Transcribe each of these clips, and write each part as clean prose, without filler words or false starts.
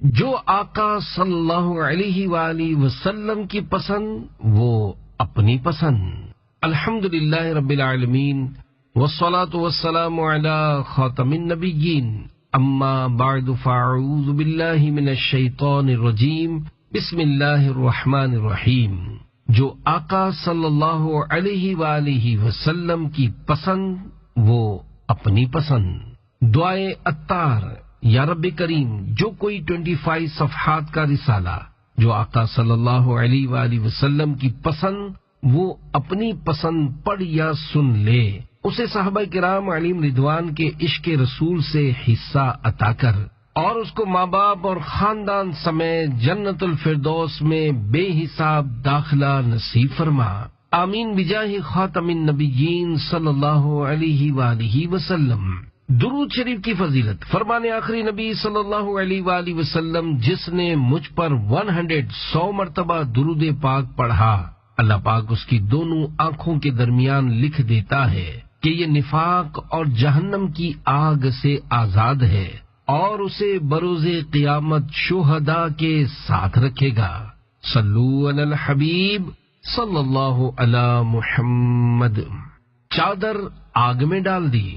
جو آقا صلی اللہ علیہ وآلہ وسلم کی پسند وہ اپنی پسند۔ الحمدللہ رب العالمین والصلاة والسلام علی خاتم النبیین، اما بعد فاعوذ باللہ من الشیطان الرجیم، بسم اللہ الرحمن الرحیم۔ جو آقا صلی اللہ علیہ وآلہ وسلم کی پسند وہ اپنی پسند۔ دعائے عطار۔ یا رب کریم، جو کوئی 25 صفحات کا رسالہ جو آقا صلی اللہ علیہ وآلہ وسلم کی پسند وہ اپنی پسند پڑھ یا سن لے، اسے صحابہ کرام علیہم رضوان کے عشق رسول سے حصہ عطا کر اور اس کو ماں باپ اور خاندان سمیت جنت الفردوس میں بے حساب داخلہ نصیب فرما، آمین بجاہ خاتم النبیین صلی اللہ علیہ وآلہ وسلم۔ درود شریف کی فضیلت۔ فرمان آخری نبی صلی اللہ علیہ وآلہ وسلم، جس نے مجھ پر 100 مرتبہ درود پاک پڑھا، اللہ پاک اس کی دونوں آنکھوں کے درمیان لکھ دیتا ہے کہ یہ نفاق اور جہنم کی آگ سے آزاد ہے اور اسے بروز قیامت شہداء کے ساتھ رکھے گا۔ صلو علی الحبیب صلی اللہ علی محمد۔ چادر آگ میں ڈال دی۔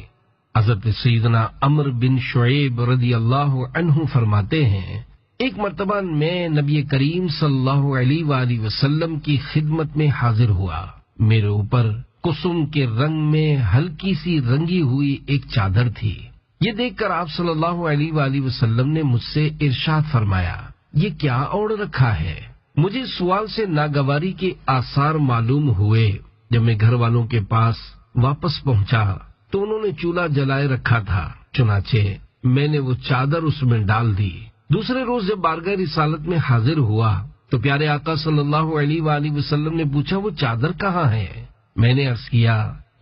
حضرت سیدنا عمرو بن شعیب رضی اللہ عنہ فرماتے ہیں، ایک مرتبہ میں نبی کریم صلی اللہ علیہ وآلہ وسلم کی خدمت میں حاضر ہوا۔ میرے اوپر کسم کے رنگ میں ہلکی سی رنگی ہوئی ایک چادر تھی۔ یہ دیکھ کر آپ صلی اللہ علیہ وآلہ وسلم نے مجھ سے ارشاد فرمایا، یہ کیا اوڑھ رکھا ہے؟ مجھے سوال سے ناگواری کے آثار معلوم ہوئے۔ جب میں گھر والوں کے پاس واپس پہنچا تو انہوں نے چولہا جلائے رکھا تھا، چنانچہ میں نے وہ چادر اس میں ڈال دی۔ دوسرے روز جب بارگاہ رسالت میں حاضر ہوا تو پیارے آقا صلی اللہ علیہ وآلہ وسلم نے پوچھا، وہ چادر کہاں ہے؟ میں نے عرض کیا،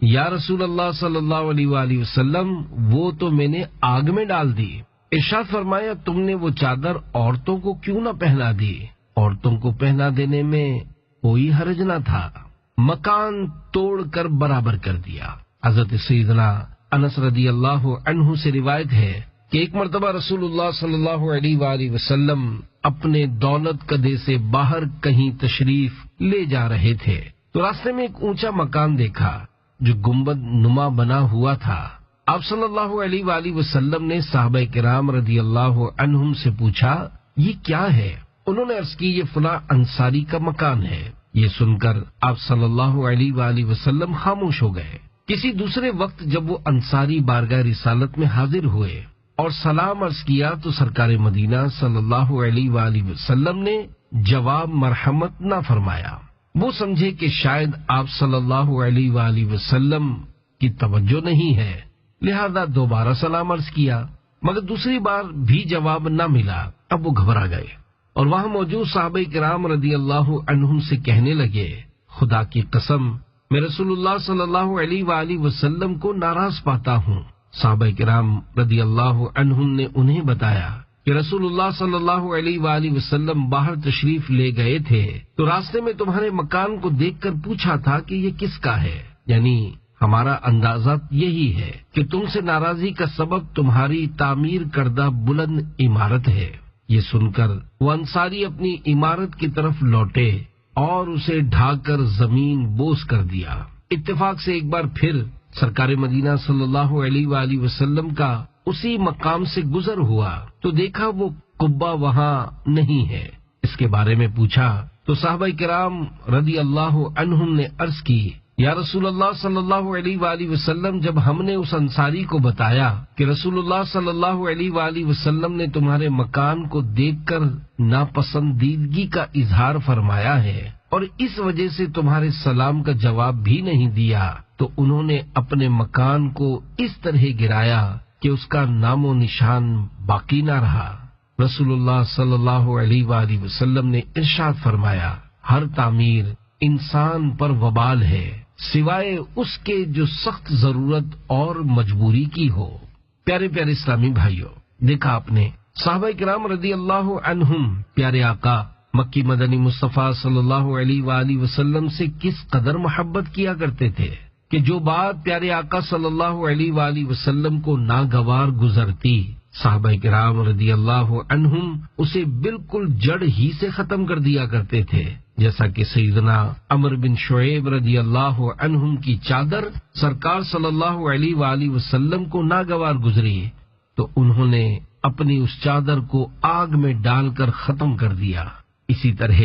یا رسول اللہ صلی اللہ علیہ وآلہ وسلم، وہ تو میں نے آگ میں ڈال دی۔ ارشاد فرمایا، تم نے وہ چادر عورتوں کو کیوں نہ پہنا دی؟ عورتوں کو پہنا دینے میں کوئی حرج نہ تھا، مکان توڑ کر برابر کر دیا۔ حضرت سیدنا انس رضی اللہ عنہ سے روایت ہے کہ ایک مرتبہ رسول اللہ صلی اللہ علیہ وآلہ وسلم اپنے دولت کدے سے باہر کہیں تشریف لے جا رہے تھے تو راستے میں ایک اونچا مکان دیکھا جو گنبد نما بنا ہوا تھا۔ آپ صلی اللہ علیہ وآلہ وسلم نے صحابہ کرام رضی اللہ عنہم سے پوچھا، یہ کیا ہے؟ انہوں نے عرض کی، یہ فلاں انصاری کا مکان ہے۔ یہ سن کر آپ صلی اللہ علیہ وآلہ وسلم خاموش ہو گئے۔ کسی دوسرے وقت جب وہ انصاری بارگاہ رسالت میں حاضر ہوئے اور سلام عرض کیا تو سرکار مدینہ صلی اللہ علیہ وآلہ وسلم نے جواب مرحمت نہ فرمایا۔ وہ سمجھے کہ شاید آپ صلی اللہ علیہ وآلہ وسلم کی توجہ نہیں ہے، لہذا دوبارہ سلام عرض کیا، مگر دوسری بار بھی جواب نہ ملا۔ اب وہ گھبرا گئے اور وہاں موجود صحابہ کرام رضی اللہ عنہم سے کہنے لگے، خدا کی قسم، میں رسول اللہ صلی اللہ علیہ وآلہ وسلم کو ناراض پاتا ہوں۔ صحابہ کرام رضی اللہ عنہم نے انہیں بتایا کہ رسول اللہ صلی اللہ علیہ وآلہ وسلم باہر تشریف لے گئے تھے تو راستے میں تمہارے مکان کو دیکھ کر پوچھا تھا کہ یہ کس کا ہے، یعنی ہمارا اندازہ یہی ہے کہ تم سے ناراضی کا سبب تمہاری تعمیر کردہ بلند عمارت ہے۔ یہ سن کر وہ انصاری اپنی عمارت کی طرف لوٹے اور اسے ڈھا کر زمین بوس کر دیا۔ اتفاق سے ایک بار پھر سرکار مدینہ صلی اللہ علیہ وآلہ وسلم کا اسی مقام سے گزر ہوا تو دیکھا وہ قبہ وہاں نہیں ہے۔ اس کے بارے میں پوچھا تو صحابہ کرام رضی اللہ عنہم نے عرض کی، یا رسول اللہ صلی اللہ علیہ وآلہ وسلم، جب ہم نے اس انصاری کو بتایا کہ رسول اللہ صلی اللہ علیہ وآلہ وسلم نے تمہارے مکان کو دیکھ کر ناپسندیدگی کا اظہار فرمایا ہے اور اس وجہ سے تمہارے سلام کا جواب بھی نہیں دیا، تو انہوں نے اپنے مکان کو اس طرح گرایا کہ اس کا نام و نشان باقی نہ رہا۔ رسول اللہ صلی اللہ علیہ وآلہ وسلم نے ارشاد فرمایا، ہر تعمیر انسان پر وبال ہے سوائے اس کے جو سخت ضرورت اور مجبوری کی ہو۔ پیارے پیارے اسلامی بھائیوں، دیکھا آپ نے صحابہ کرام رضی اللہ عنہم پیارے آقا مکی مدنی مصطفیٰ صلی اللہ علیہ وآلہ وسلم سے کس قدر محبت کیا کرتے تھے کہ جو بات پیارے آقا صلی اللہ علیہ وآلہ وسلم کو ناگوار گزرتی صحابہ کرام رضی اللہ عنہم اسے بالکل جڑ ہی سے ختم کر دیا کرتے تھے، جیسا کہ سیدنا عمرو بن شعیب رضی اللہ عنہم کی چادر سرکار صلی اللہ علیہ وآلہ وسلم کو ناگوار گزری تو انہوں نے اپنی اس چادر کو آگ میں ڈال کر ختم کر دیا۔ اسی طرح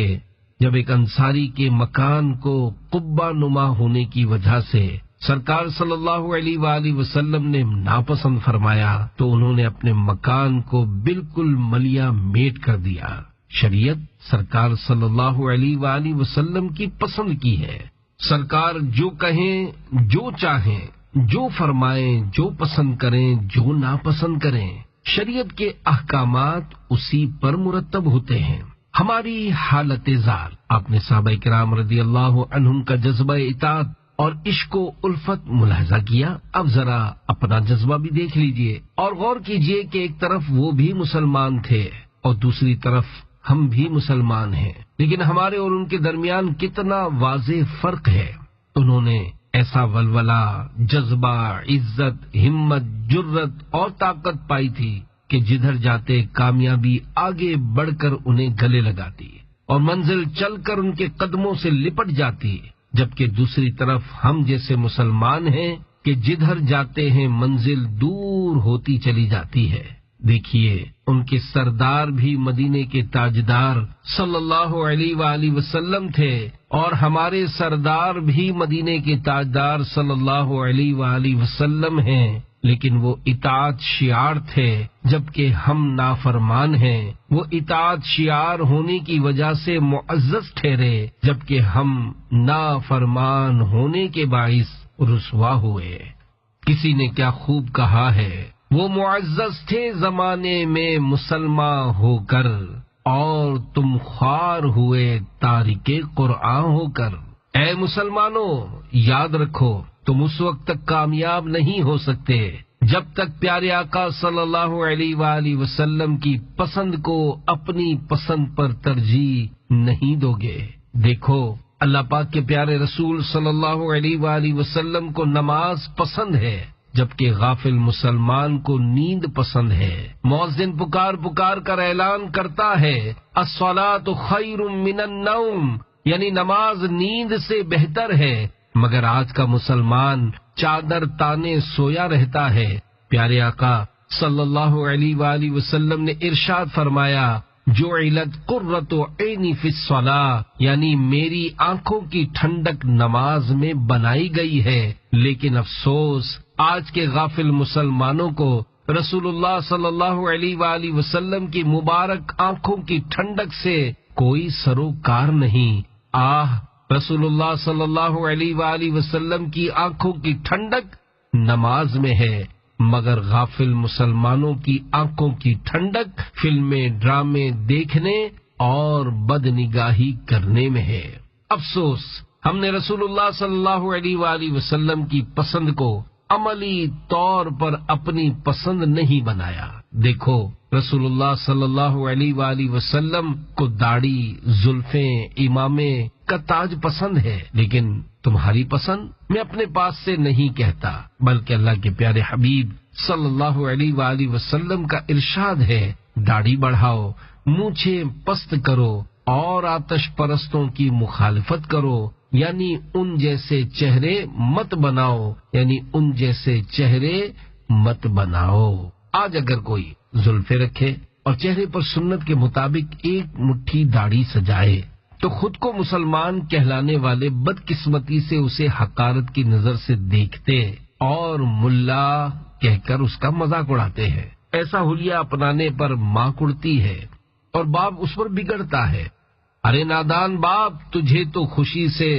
جب ایک انصاری کے مکان کو قبہ نما ہونے کی وجہ سے سرکار صلی اللہ علیہ وآلہ وسلم نے ناپسند فرمایا تو انہوں نے اپنے مکان کو بالکل ملیا میٹ کر دیا۔ شریعت سرکار صلی اللہ علیہ وآلہ وسلم کی پسند کی ہے۔ سرکار جو کہیں، جو چاہیں، جو فرمائیں، جو پسند کریں، جو ناپسند کریں، شریعت کے احکامات اسی پر مرتب ہوتے ہیں۔ ہماری حالت ذات، آپ نے صحابہ کرام رضی اللہ عنہم کا جذبہ اطاعت اور عشق و الفت ملاحظہ کیا؟ اب ذرا اپنا جذبہ بھی دیکھ لیجئے اور غور کیجئے کہ ایک طرف وہ بھی مسلمان تھے اور دوسری طرف ہم بھی مسلمان ہیں، لیکن ہمارے اور ان کے درمیان کتنا واضح فرق ہے۔ انہوں نے ایسا ولولہ، جذبہ، عزت، ہمت، جرت اور طاقت پائی تھی کہ جدھر جاتے کامیابی آگے بڑھ کر انہیں گلے لگاتی اور منزل چل کر ان کے قدموں سے لپٹ جاتی، جبکہ دوسری طرف ہم جیسے مسلمان ہیں کہ جدھر جاتے ہیں منزل دور ہوتی چلی جاتی ہے۔ دیکھیے، ان کے سردار بھی مدینے کے تاجدار صلی اللہ علیہ وآلہ وسلم تھے اور ہمارے سردار بھی مدینے کے تاجدار صلی اللہ علیہ وآلہ وسلم ہیں، لیکن وہ اطاعت شعار تھے جبکہ ہم نافرمان ہیں۔ وہ اطاعت شعار ہونے کی وجہ سے معزز ٹھہرے جبکہ ہم نافرمان ہونے کے باعث رسوا ہوئے۔ کسی نے کیا خوب کہا ہے، وہ معزز تھے زمانے میں مسلمان ہو کر اور تم خوار ہوئے تارک قرآن ہو کر۔ اے مسلمانوں، یاد رکھو، تم اس وقت تک کامیاب نہیں ہو سکتے جب تک پیارے آقا صلی اللہ علیہ وآلہ وسلم کی پسند کو اپنی پسند پر ترجیح نہیں دو گے۔ دیکھو، اللہ پاک کے پیارے رسول صلی اللہ علیہ وآلہ وسلم کو نماز پسند ہے جبکہ غافل مسلمان کو نیند پسند ہے۔ مؤذن پکار پکار کر اعلان کرتا ہے، الصلاۃ خیر من النوم، یعنی نماز نیند سے بہتر ہے، مگر آج کا مسلمان چادر تانے سویا رہتا ہے۔ پیارے آقا صلی اللہ علیہ وآلہ وسلم نے ارشاد فرمایا، جعلت قرۃ عینی فی الصلاۃ، یعنی میری آنکھوں کی ٹھنڈک نماز میں بنائی گئی ہے۔ لیکن افسوس، آج کے غافل مسلمانوں کو رسول اللہ صلی اللہ علیہ وآلہ وسلم کی مبارک آنکھوں کی ٹھنڈک سے کوئی سروکار نہیں۔ رسول اللہ صلی اللہ علیہ وآلہ وسلم کی آنکھوں کی ٹھنڈک نماز میں ہے، مگر غافل مسلمانوں کی آنکھوں کی ٹھنڈک فلمیں، ڈرامے دیکھنے اور بدنگاہی کرنے میں ہے۔ افسوس، ہم نے رسول اللہ صلی اللہ علیہ وآلہ وسلم کی پسند کو عملی طور پر اپنی پسند نہیں بنایا۔ دیکھو، رسول اللہ صلی اللہ علیہ وآلہ وسلم کو داڑھی، زلفیں، امامے کا تاج پسند ہے، لیکن تمہاری پسند میں اپنے پاس سے نہیں کہتا، بلکہ اللہ کے پیارے حبیب صلی اللہ علیہ وآلہ وسلم کا ارشاد ہے، داڑھی بڑھاؤ، مونچھیں پست کرو اور آتش پرستوں کی مخالفت کرو، یعنی ان جیسے چہرے مت بناؤ، یعنی ان جیسے چہرے مت بناؤ۔ آج اگر کوئی زلفیں رکھے اور چہرے پر سنت کے مطابق ایک مٹھی داڑھی سجائے تو خود کو مسلمان کہلانے والے بدقسمتی سے اسے حقارت کی نظر سے دیکھتے اور ملا کہہ کر اس کا مذاق اڑاتے ہیں۔ ایسا حلیہ اپنانے پر ماں کڑتی ہے اور باپ اس پر بگڑتا ہے۔ ارے نادان باپ، تجھے تو خوشی سے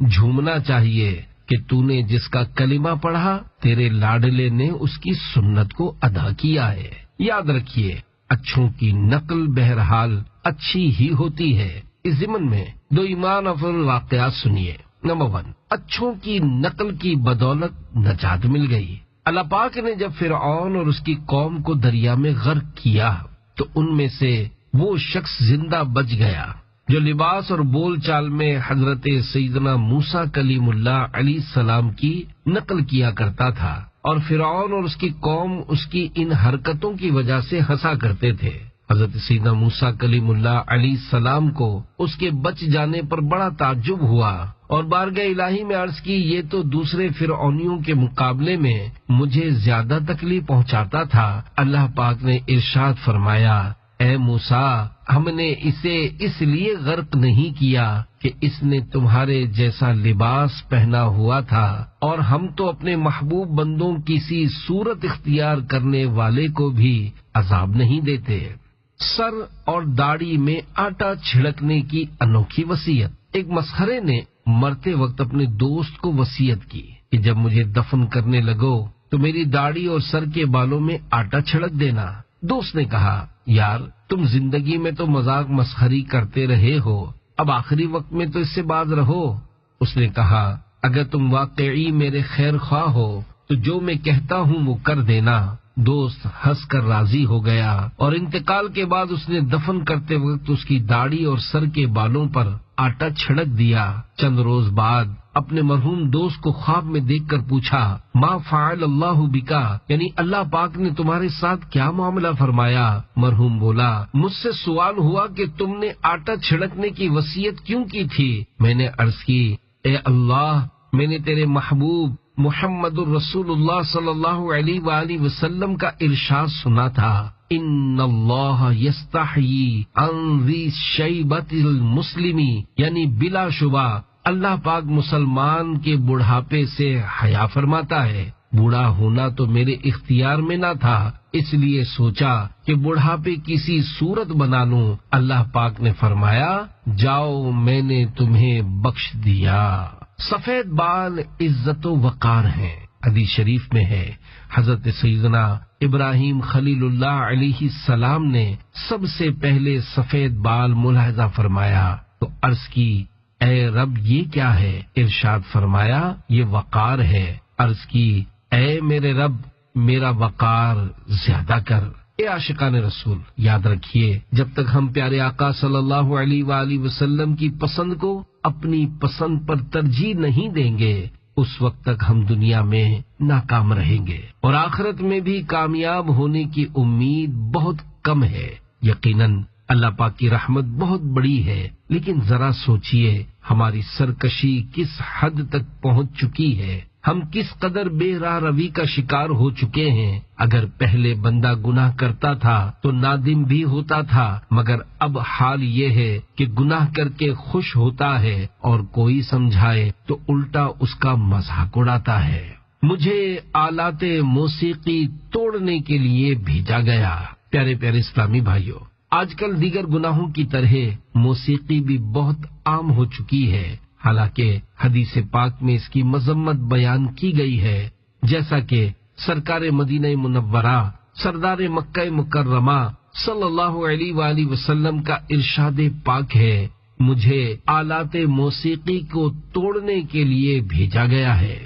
جھومنا چاہیے کہ تو نے جس کا کلمہ پڑھا تیرے لاڈلے نے اس کی سنت کو ادا کیا ہے۔ یاد رکھیے، اچھوں کی نقل بہرحال اچھی ہی ہوتی ہے۔ اس ضمن میں دو ایمان افروز واقعات سنیے۔ نمبر 1، اچھوں کی نقل کی بدولت نجات مل گئی۔ اللہ پاک نے جب فرعون اور اس کی قوم کو دریا میں غرق کیا تو ان میں سے وہ شخص زندہ بچ گیا جو لباس اور بول چال میں حضرت سیدنا موسیٰ کلیم اللہ علیہ السلام کی نقل کیا کرتا تھا۔ اور فرعون اور اس کی قوم اس کی ان حرکتوں کی وجہ سے ہنسا کرتے تھے۔ حضرت سیدنا موسیٰ کلیم اللہ علیہ السلام کو اس کے بچ جانے پر بڑا تعجب ہوا اور بارگاہ الہی میں عرض کی، یہ تو دوسرے فرعونیوں کے مقابلے میں مجھے زیادہ تکلیف پہنچاتا تھا۔ اللہ پاک نے ارشاد فرمایا، اے موسیٰ، ہم نے اسے اس لیے غرق نہیں کیا کہ اس نے تمہارے جیسا لباس پہنا ہوا تھا، اور ہم تو اپنے محبوب بندوں کسی صورت اختیار کرنے والے کو بھی عذاب نہیں دیتے۔ سر اور داڑھی میں آٹا چھڑکنے کی انوکھی وصیت۔ ایک مسخرے نے مرتے وقت اپنے دوست کو وصیت کی کہ جب مجھے دفن کرنے لگو تو میری داڑھی اور سر کے بالوں میں آٹا چھڑک دینا۔ دوست نے کہا، یار تم زندگی میں تو مذاق مسخری کرتے رہے ہو، اب آخری وقت میں تو اس سے باز رہو۔ اس نے کہا، اگر تم واقعی میرے خیر خواہ ہو تو جو میں کہتا ہوں وہ کر دینا۔ دوست ہنس کر راضی ہو گیا اور انتقال کے بعد اس نے دفن کرتے وقت اس کی داڑھی اور سر کے بالوں پر آٹا چھڑک دیا۔ چند روز بعد اپنے مرحوم دوست کو خواب میں دیکھ کر پوچھا، ما فعل اللہ بکا، یعنی اللہ پاک نے تمہارے ساتھ کیا معاملہ فرمایا؟ مرحوم بولا، مجھ سے سوال ہوا کہ تم نے آٹا چھڑکنے کی وصیت کیوں کی تھی؟ میں نے عرض کی، اے اللہ، میں نے تیرے محبوب محمد الرسول اللہ صلی اللہ علیہ وآلہ وسلم کا ارشاد سنا تھا، ان اللہ یستحیی عن ذی شیبۃ المسلمی، یعنی بلا شبہ اللہ پاک مسلمان کے بڑھاپے سے حیا فرماتا ہے۔ بوڑھا ہونا تو میرے اختیار میں نہ تھا، اس لیے سوچا کہ بڑھاپے کسی صورت بنا لوں۔ اللہ پاک نے فرمایا، جاؤ میں نے تمہیں بخش دیا۔ سفید بال عزت و وقار ہیں۔ حدیث شریف میں ہے، حضرت سیدنا ابراہیم خلیل اللہ علیہ السلام نے سب سے پہلے سفید بال ملاحظہ فرمایا تو عرض کی، اے رب یہ کیا ہے؟ ارشاد فرمایا، یہ وقار ہے۔ عرض کی، اے میرے رب میرا وقار زیادہ کر۔ اے عاشقان رسول، یاد رکھیے، جب تک ہم پیارے آقا صلی اللہ علیہ وآلہ وسلم کی پسند کو اپنی پسند پر ترجیح نہیں دیں گے، اس وقت تک ہم دنیا میں ناکام رہیں گے اور آخرت میں بھی کامیاب ہونے کی امید بہت کم ہے۔ یقیناً اللہ پاک کی رحمت بہت بڑی ہے، لیکن ذرا سوچئے ہماری سرکشی کس حد تک پہنچ چکی ہے، ہم کس قدر بے راہ روی کا شکار ہو چکے ہیں۔ اگر پہلے بندہ گناہ کرتا تھا تو نادم بھی ہوتا تھا، مگر اب حال یہ ہے کہ گناہ کر کے خوش ہوتا ہے اور کوئی سمجھائے تو الٹا اس کا مذاق اڑاتا ہے۔ مجھے آلات موسیقی توڑنے کے لیے بھیجا گیا۔ پیارے پیارے اسلامی بھائیوں، آج کل دیگر گناہوں کی طرح موسیقی بھی بہت عام ہو چکی ہے، حالانکہ حدیث پاک میں اس کی مذمت بیان کی گئی ہے، جیسا کہ سرکار مدینہ منورہ سردار مکہ مکرمہ صلی اللہ علیہ وآلہ وسلم کا ارشاد پاک ہے، مجھے آلات موسیقی کو توڑنے کے لیے بھیجا گیا ہے۔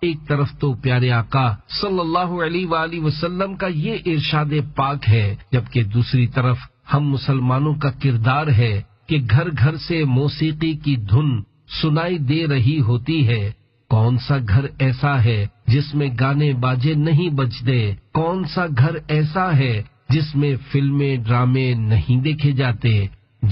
ایک طرف تو پیارے آقا صلی اللہ علیہ وآلہ وسلم کا یہ ارشاد پاک ہے، جبکہ دوسری طرف ہم مسلمانوں کا کردار ہے کہ گھر گھر سے موسیقی کی دھن سنائی دے رہی ہوتی ہے۔ کون سا گھر ایسا ہے جس میں گانے باجے نہیں بجتے؟ کون سا گھر ایسا ہے جس میں فلمیں ڈرامے نہیں دیکھے جاتے؟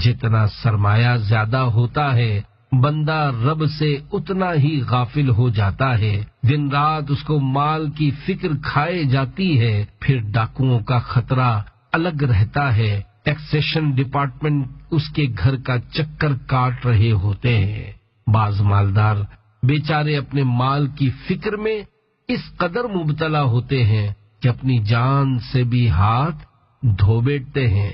جتنا سرمایہ زیادہ ہوتا ہے بندہ رب سے اتنا ہی غافل ہو جاتا ہے، دن رات اس کو مال کی فکر کھائے جاتی ہے، پھر ڈاکوؤں کا خطرہ الگ رہتا ہے، ٹیکسیشن ڈپارٹمنٹ اس کے گھر کا چکر کاٹ رہے ہوتے ہیں۔ بعض مالدار بیچارے اپنے مال کی فکر میں اس قدر مبتلا ہوتے ہیں کہ اپنی جان سے بھی ہاتھ دھو بیٹھتے ہیں۔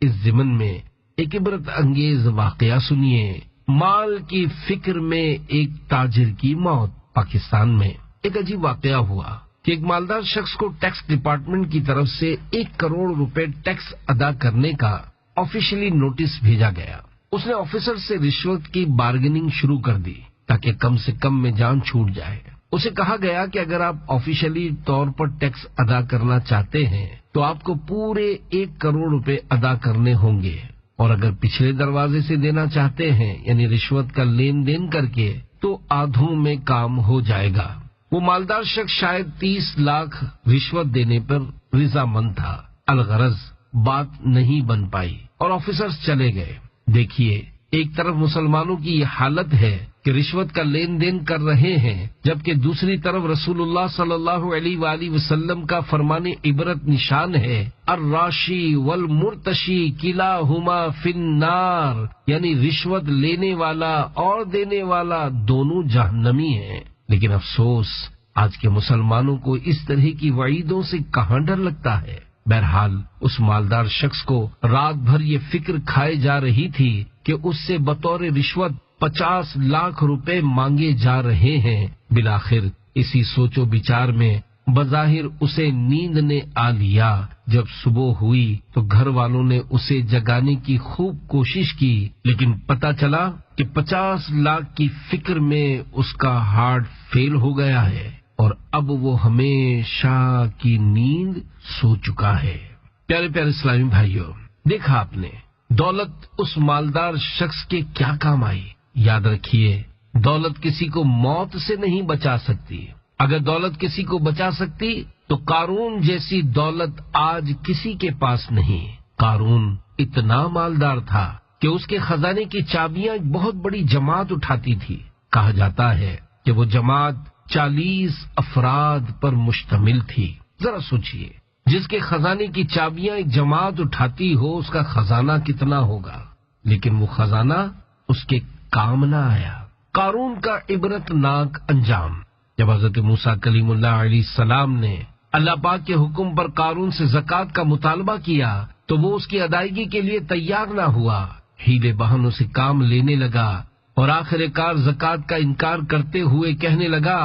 اس ضمن میں ایک عبرت انگیز واقعہ سنیے۔ مال کی فکر میں ایک تاجر کی موت۔ پاکستان میں ایک عجیب واقعہ ہوا کہ ایک مالدار شخص کو ٹیکس ڈپارٹمنٹ کی طرف سے 1 کروڑ روپے ٹیکس ادا کرنے کا آفیشلی نوٹس بھیجا گیا۔ اس نے آفیسر سے رشوت کی بارگیننگ شروع کر دی تاکہ کم سے کم میں جان چھوٹ جائے۔ اسے کہا گیا کہ اگر آپ آفیشلی طور پر ٹیکس ادا کرنا چاہتے ہیں تو آپ کو پورے 1 کروڑ روپے ادا کرنے ہوں گے، اور اگر پچھلے دروازے سے دینا چاہتے ہیں یعنی رشوت کا لین دین کر کے تو آدھوں میں کام ہو جائے گا۔ وہ مالدار شخص شاید 30 لاکھ رشوت دینے پر رضامند تھا۔ الغرض بات نہیں بن پائی اور آفیسرز چلے گئے۔ دیکھیے، ایک طرف مسلمانوں کی یہ حالت ہے کہ رشوت کا لین دین کر رہے ہیں، جبکہ دوسری طرف رسول اللہ صلی اللہ علیہ وآلہ وسلم کا فرمان عبرت نشان ہے، الراشی والمرتشی کلاہما فی النار، یعنی رشوت لینے والا اور دینے والا دونوں جہنمی ہیں۔ لیکن افسوس، آج کے مسلمانوں کو اس طرح کی وعیدوں سے کہاں ڈر لگتا ہے۔ بہرحال اس مالدار شخص کو رات بھر یہ فکر کھائے جا رہی تھی کہ اس سے بطور رشوت 50 لاکھ روپے مانگے جا رہے ہیں۔ بالآخر اسی سوچ و بچار میں بظاہر اسے نیند نے آ لیا۔ جب صبح ہوئی تو گھر والوں نے اسے جگانے کی خوب کوشش کی، لیکن پتہ چلا کہ 50 لاکھ کی فکر میں اس کا ہارٹ فیل ہو گیا ہے اور اب وہ ہمیشہ کی نیند سو چکا ہے۔ پیارے پیارے اسلامی بھائیوں، دیکھا آپ نے دولت اس مالدار شخص کے کیا کام آئی۔ یاد رکھیے، دولت کسی کو موت سے نہیں بچا سکتی۔ اگر دولت کسی کو بچا سکتی تو قارون جیسی دولت آج کسی کے پاس نہیں۔ قارون اتنا مالدار تھا کہ اس کے خزانے کی چابیاں ایک بہت بڑی جماعت اٹھاتی تھی۔ کہا جاتا ہے کہ وہ جماعت 40 افراد پر مشتمل تھی۔ ذرا سوچئے، جس کے خزانے کی چابیاں ایک جماعت اٹھاتی ہو، اس کا خزانہ کتنا ہوگا، لیکن وہ خزانہ اس کے کام نہ آیا۔ قارون کا عبرت ناک انجام۔ جب حضرت موسیٰ کلیم اللہ علیہ السلام نے اللہ پاک کے حکم پر قارون سے زکوٰۃ کا مطالبہ کیا تو وہ اس کی ادائیگی کے لیے تیار نہ ہوا، ہیلے بہانوں سے کام لینے لگا اور آخر کار زکوٰۃ کا انکار کرتے ہوئے کہنے لگا،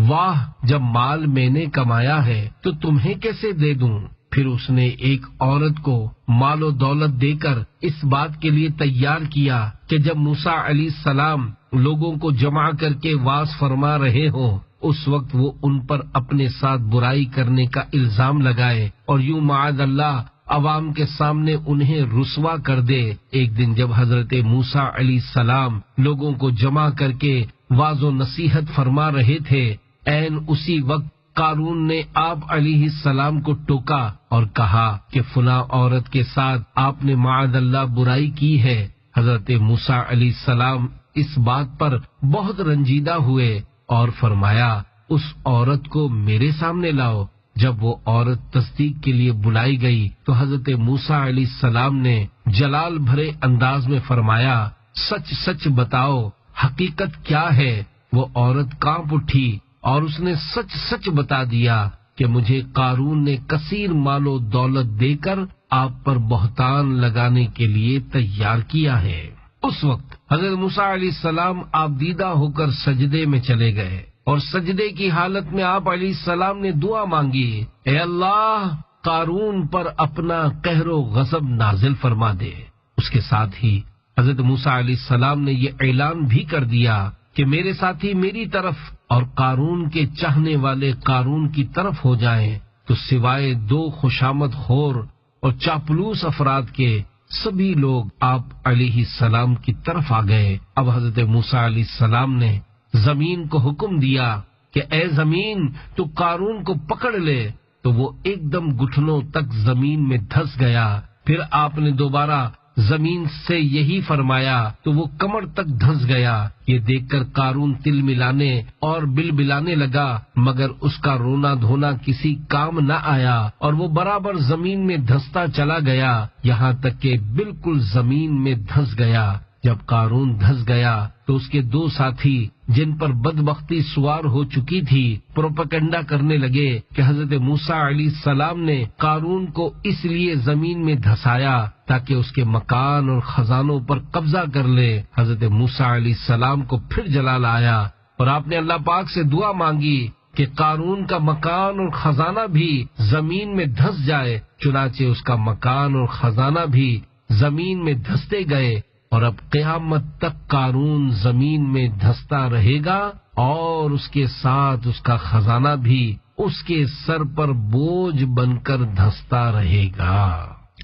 واہ، جب مال میں نے کمایا ہے تو تمہیں کیسے دے دوں۔ پھر اس نے ایک عورت کو مال و دولت دے کر اس بات کے لیے تیار کیا کہ جب موسیٰ علیہ السلام لوگوں کو جمع کر کے واعظ فرما رہے ہوں، اس وقت وہ ان پر اپنے ساتھ برائی کرنے کا الزام لگائے اور یوں معاذ اللہ عوام کے سامنے انہیں رسوا کر دے۔ ایک دن جب حضرت موسیٰ علیہ السلام لوگوں کو جمع کر کے واعظ و نصیحت فرما رہے تھے، عین اسی وقت قارون نے آپ علیہ السلام کو ٹوکا اور کہا کہ فلاں عورت کے ساتھ آپ نے معاذ اللہ برائی کی ہے۔ حضرت موسیٰ علیہ السلام اس بات پر بہت رنجیدہ ہوئے اور فرمایا، اس عورت کو میرے سامنے لاؤ۔ جب وہ عورت تصدیق کے لیے بلائی گئی تو حضرت موسیٰ علیہ السلام نے جلال بھرے انداز میں فرمایا، سچ سچ بتاؤ، حقیقت کیا ہے؟ وہ عورت کانپ اٹھی اور اس نے سچ سچ بتا دیا کہ مجھے قارون نے کثیر مال و دولت دے کر آپ پر بہتان لگانے کے لیے تیار کیا ہے۔ اس وقت حضرت موسیٰ علیہ السلام آپ دیدہ ہو کر سجدے میں چلے گئے اور سجدے کی حالت میں آپ علیہ السلام نے دعا مانگی، اے اللہ، قارون پر اپنا قہر و غضب نازل فرما دے۔ اس کے ساتھ ہی حضرت موسیٰ علیہ السلام نے یہ اعلان بھی کر دیا کہ میرے ساتھی میری طرف اور قارون کے چاہنے والے قارون کی طرف ہو جائیں۔ تو سوائے 2 خوشامد خور اور چاپلوس افراد کے سبھی لوگ آپ علیہ السلام کی طرف آ گئے۔ اب حضرت موسیٰ علیہ السلام نے زمین کو حکم دیا کہ اے زمین، تو قارون کو پکڑ لے، تو وہ ایک دم گھٹنوں تک زمین میں دھس گیا۔ پھر آپ نے دوبارہ زمین سے یہی فرمایا تو وہ کمر تک دھنس گیا۔ یہ دیکھ کر قارون تل ملانے اور بل بلانے لگا، مگر اس کا رونا دھونا کسی کام نہ آیا اور وہ برابر زمین میں دھستا چلا گیا، یہاں تک کہ بالکل زمین میں دھس گیا۔ جب قارون دھس گیا تو اس کے 2 ساتھی جن پر بدبختی سوار ہو چکی تھی پروپیگنڈا کرنے لگے کہ حضرت موسیٰ علیہ السلام نے قارون کو اس لیے زمین میں دھسایا تاکہ اس کے مکان اور خزانوں پر قبضہ کر لے۔ حضرت موسیٰ علیہ السلام کو پھر جلال آیا اور آپ نے اللہ پاک سے دعا مانگی کہ قارون کا مکان اور خزانہ بھی زمین میں دھس جائے۔ چنانچہ اس کا مکان اور خزانہ بھی زمین میں دھستے گئے اور اب قیامت تک قارون زمین میں دھستا رہے گا اور اس کے ساتھ اس کا خزانہ بھی اس کے سر پر بوجھ بن کر دھستا رہے گا۔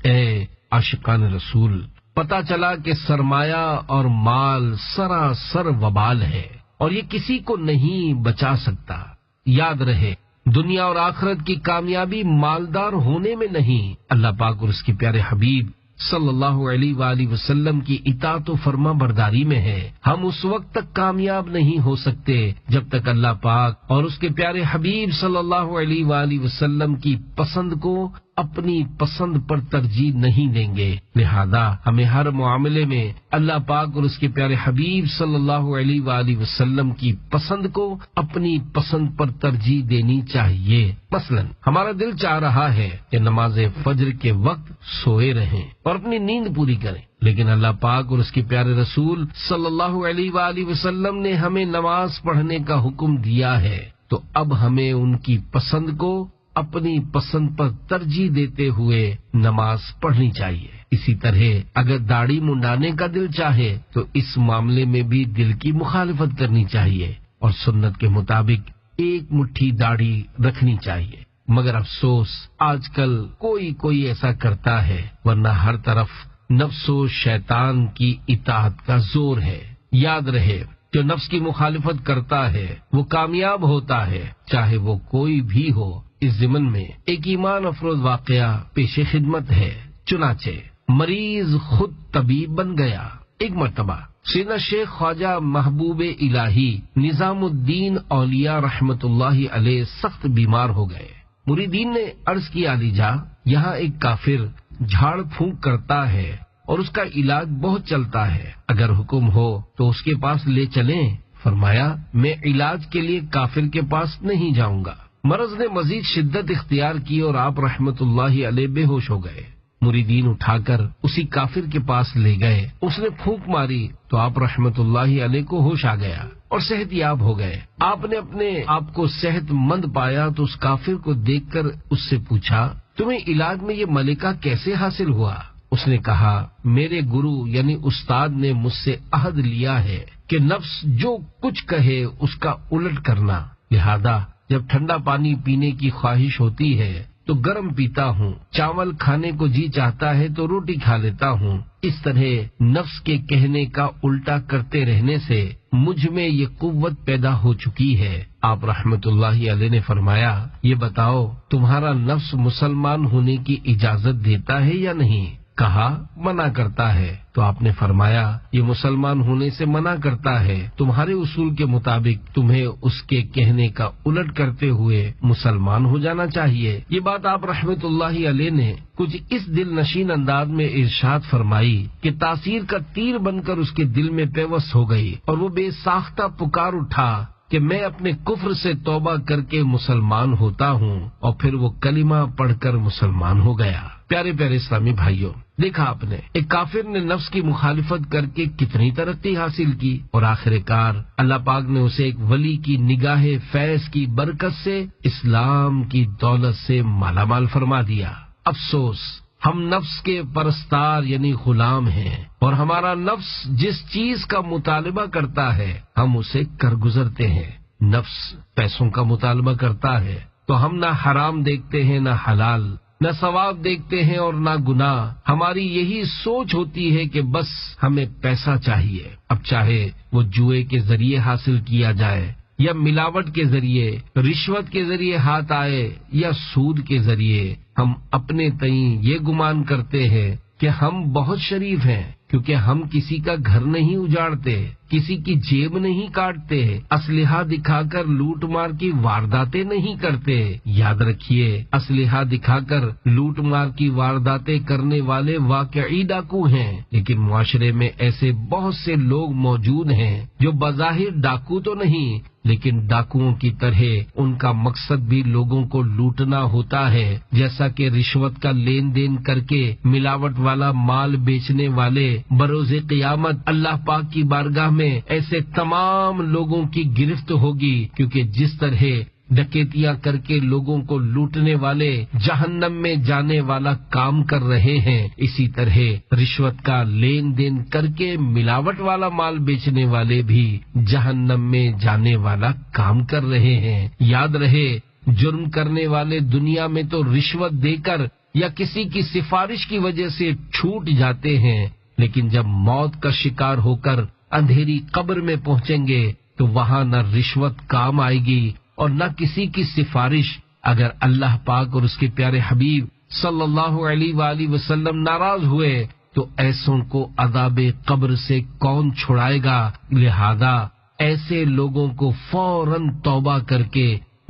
اے عاشقان رسول، پتہ چلا کہ سرمایہ اور مال سراسر وبال ہے اور یہ کسی کو نہیں بچا سکتا۔ یاد رہے دنیا اور آخرت کی کامیابی مالدار ہونے میں نہیں، اللہ پاک اور اس کے پیارے حبیب صلی اللہ علیہ وآلہ وسلم کی اطاعت و فرما برداری میں ہے۔ ہم اس وقت تک کامیاب نہیں ہو سکتے جب تک اللہ پاک اور اس کے پیارے حبیب صلی اللہ علیہ وآلہ وسلم کی پسند کو اپنی پسند پر ترجیح نہیں دیں گے۔ لہذا ہمیں ہر معاملے میں اللہ پاک اور اس کے پیارے حبیب صلی اللہ علیہ وآلہ وسلم کی پسند کو اپنی پسند پر ترجیح دینی چاہیے۔ مثلا ہمارا دل چاہ رہا ہے کہ نماز فجر کے وقت سوئے رہیں اور اپنی نیند پوری کریں، لیکن اللہ پاک اور اس کے پیارے رسول صلی اللہ علیہ وآلہ وسلم نے ہمیں نماز پڑھنے کا حکم دیا ہے، تو اب ہمیں ان کی پسند کو اپنی پسند پر ترجیح دیتے ہوئے نماز پڑھنی چاہیے۔ اسی طرح اگر داڑھی منڈانے کا دل چاہے تو اس معاملے میں بھی دل کی مخالفت کرنی چاہیے اور سنت کے مطابق ایک مٹھی داڑھی رکھنی چاہیے۔ مگر افسوس آج کل کوئی ایسا کرتا ہے، ورنہ ہر طرف نفس و شیطان کی اطاعت کا زور ہے۔ یاد رہے جو نفس کی مخالفت کرتا ہے وہ کامیاب ہوتا ہے، چاہے وہ کوئی بھی ہو۔ اس ضمن میں ایک ایمان افروز واقعہ پیش خدمت ہے۔ چنانچہ مریض خود طبیب بن گیا۔ ایک مرتبہ سیدنا شیخ خواجہ محبوب الہی نظام الدین اولیاء رحمت اللہ علیہ سخت بیمار ہو گئے۔ مریدین نے عرض کیا علی جا، یہاں ایک کافر جھاڑ پھونک کرتا ہے اور اس کا علاج بہت چلتا ہے، اگر حکم ہو تو اس کے پاس لے چلیں۔ فرمایا میں علاج کے لیے کافر کے پاس نہیں جاؤں گا۔ مرض نے مزید شدت اختیار کی اور آپ رحمت اللہ علیہ بے ہوش ہو گئے۔ مریدین اٹھا کر اسی کافر کے پاس لے گئے، اس نے پھونک ماری تو آپ رحمت اللہ علیہ کو ہوش آ گیا اور صحت یاب ہو گئے۔ آپ نے اپنے آپ کو صحت مند پایا تو اس کافر کو دیکھ کر اس سے پوچھا، تمہیں علاج میں یہ ملکہ کیسے حاصل ہوا؟ اس نے کہا، میرے گرو یعنی استاد نے مجھ سے عہد لیا ہے کہ نفس جو کچھ کہے اس کا الٹ کرنا، لہذا جب ٹھنڈا پانی پینے کی خواہش ہوتی ہے تو گرم پیتا ہوں، چاول کھانے کو جی چاہتا ہے تو روٹی کھا لیتا ہوں۔ اس طرح نفس کے کہنے کا الٹا کرتے رہنے سے مجھ میں یہ قوت پیدا ہو چکی ہے۔ آپ رحمت اللہ علیہ نے فرمایا، یہ بتاؤ تمہارا نفس مسلمان ہونے کی اجازت دیتا ہے یا نہیں؟ کہا منع کرتا ہے۔ تو آپ نے فرمایا، یہ مسلمان ہونے سے منع کرتا ہے، تمہارے اصول کے مطابق تمہیں اس کے کہنے کا الٹ کرتے ہوئے مسلمان ہو جانا چاہیے۔ یہ بات آپ رحمت اللہ علیہ نے کچھ اس دل نشین انداز میں ارشاد فرمائی کہ تاثیر کا تیر بن کر اس کے دل میں پیوست ہو گئی اور وہ بے ساختہ پکار اٹھا کہ میں اپنے کفر سے توبہ کر کے مسلمان ہوتا ہوں، اور پھر وہ کلمہ پڑھ کر مسلمان ہو گیا۔ پیارے پیارے اسلامی بھائیوں، دیکھا آپ نے ایک کافر نے نفس کی مخالفت کر کے کتنی ترقی حاصل کی، اور آخر کار اللہ پاک نے اسے ایک ولی کی نگاہ فیض کی برکت سے اسلام کی دولت سے مالا مال فرما دیا۔ افسوس ہم نفس کے پرستار یعنی غلام ہیں، اور ہمارا نفس جس چیز کا مطالبہ کرتا ہے ہم اسے کر گزرتے ہیں۔ نفس پیسوں کا مطالبہ کرتا ہے تو ہم نہ حرام دیکھتے ہیں نہ حلال، نہ ثواب دیکھتے ہیں اور نہ گناہ۔ ہماری یہی سوچ ہوتی ہے کہ بس ہمیں پیسہ چاہیے، اب چاہے وہ جوئے کے ذریعے حاصل کیا جائے یا ملاوٹ کے ذریعے، رشوت کے ذریعے ہاتھ آئے یا سود کے ذریعے۔ ہم اپنے تئیں یہ گمان کرتے ہیں کہ ہم بہت شریف ہیں کیونکہ ہم کسی کا گھر نہیں اجاڑتے، کسی کی جیب نہیں کاٹتے، اسلحہ دکھا کر لوٹ مار کی وارداتیں نہیں کرتے۔ یاد رکھیے، اسلحہ دکھا کر لوٹ مار کی وارداتیں کرنے والے واقعی ڈاکو ہیں، لیکن معاشرے میں ایسے بہت سے لوگ موجود ہیں جو بظاہر ڈاکو تو نہیں لیکن ڈاکوؤں کی طرح ان کا مقصد بھی لوگوں کو لوٹنا ہوتا ہے، جیسا کہ رشوت کا لین دین کر کے ملاوٹ والا مال بیچنے والے بروز قیامت اللہ پاک کی بارگاہ میں ایسے تمام لوگوں کی گرفت ہوگی، کیونکہ جس طرح ڈکیتیاں کر کے لوگوں کو لوٹنے والے جہنم میں جانے والا کام کر رہے ہیں، اسی طرح رشوت کا لین دین کر کے ملاوٹ والا مال بیچنے والے بھی جہنم میں جانے والا کام کر رہے ہیں۔ یاد رہے، جرم کرنے والے دنیا میں تو رشوت دے کر یا کسی کی سفارش کی وجہ سے چھوٹ جاتے ہیں، لیکن جب موت کا شکار ہو کر اندھیری قبر میں پہنچیں گے تو وہاں نہ رشوت کام آئے گی اور نہ کسی کی سفارش۔ اگر اللہ پاک اور اس کے پیارے حبیب صلی اللہ علیہ وآلہ وسلم ناراض ہوئے تو ایسوں کو عذاب قبر سے کون چھڑائے گا؟ لہذا ایسے لوگوں کو فوراً توبہ کر کے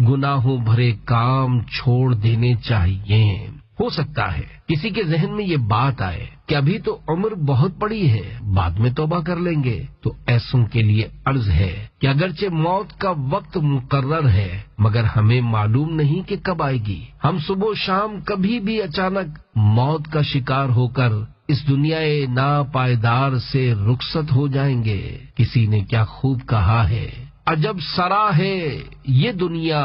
گناہوں بھرے کام چھوڑ دینے چاہیے۔ ہو سکتا ہے کسی کے ذہن میں یہ بات آئے کہ ابھی تو عمر بہت پڑی ہے، بعد میں توبہ کر لیں گے، تو ایسوں کے لیے عرض ہے کہ اگرچہ موت کا وقت مقرر ہے مگر ہمیں معلوم نہیں کہ کب آئے گی۔ ہم صبح و شام کبھی بھی اچانک موت کا شکار ہو کر اس دنیا ناپائیدار سے رخصت ہو جائیں گے۔ کسی نے کیا خوب کہا ہے، عجب سرا ہے یہ دنیا،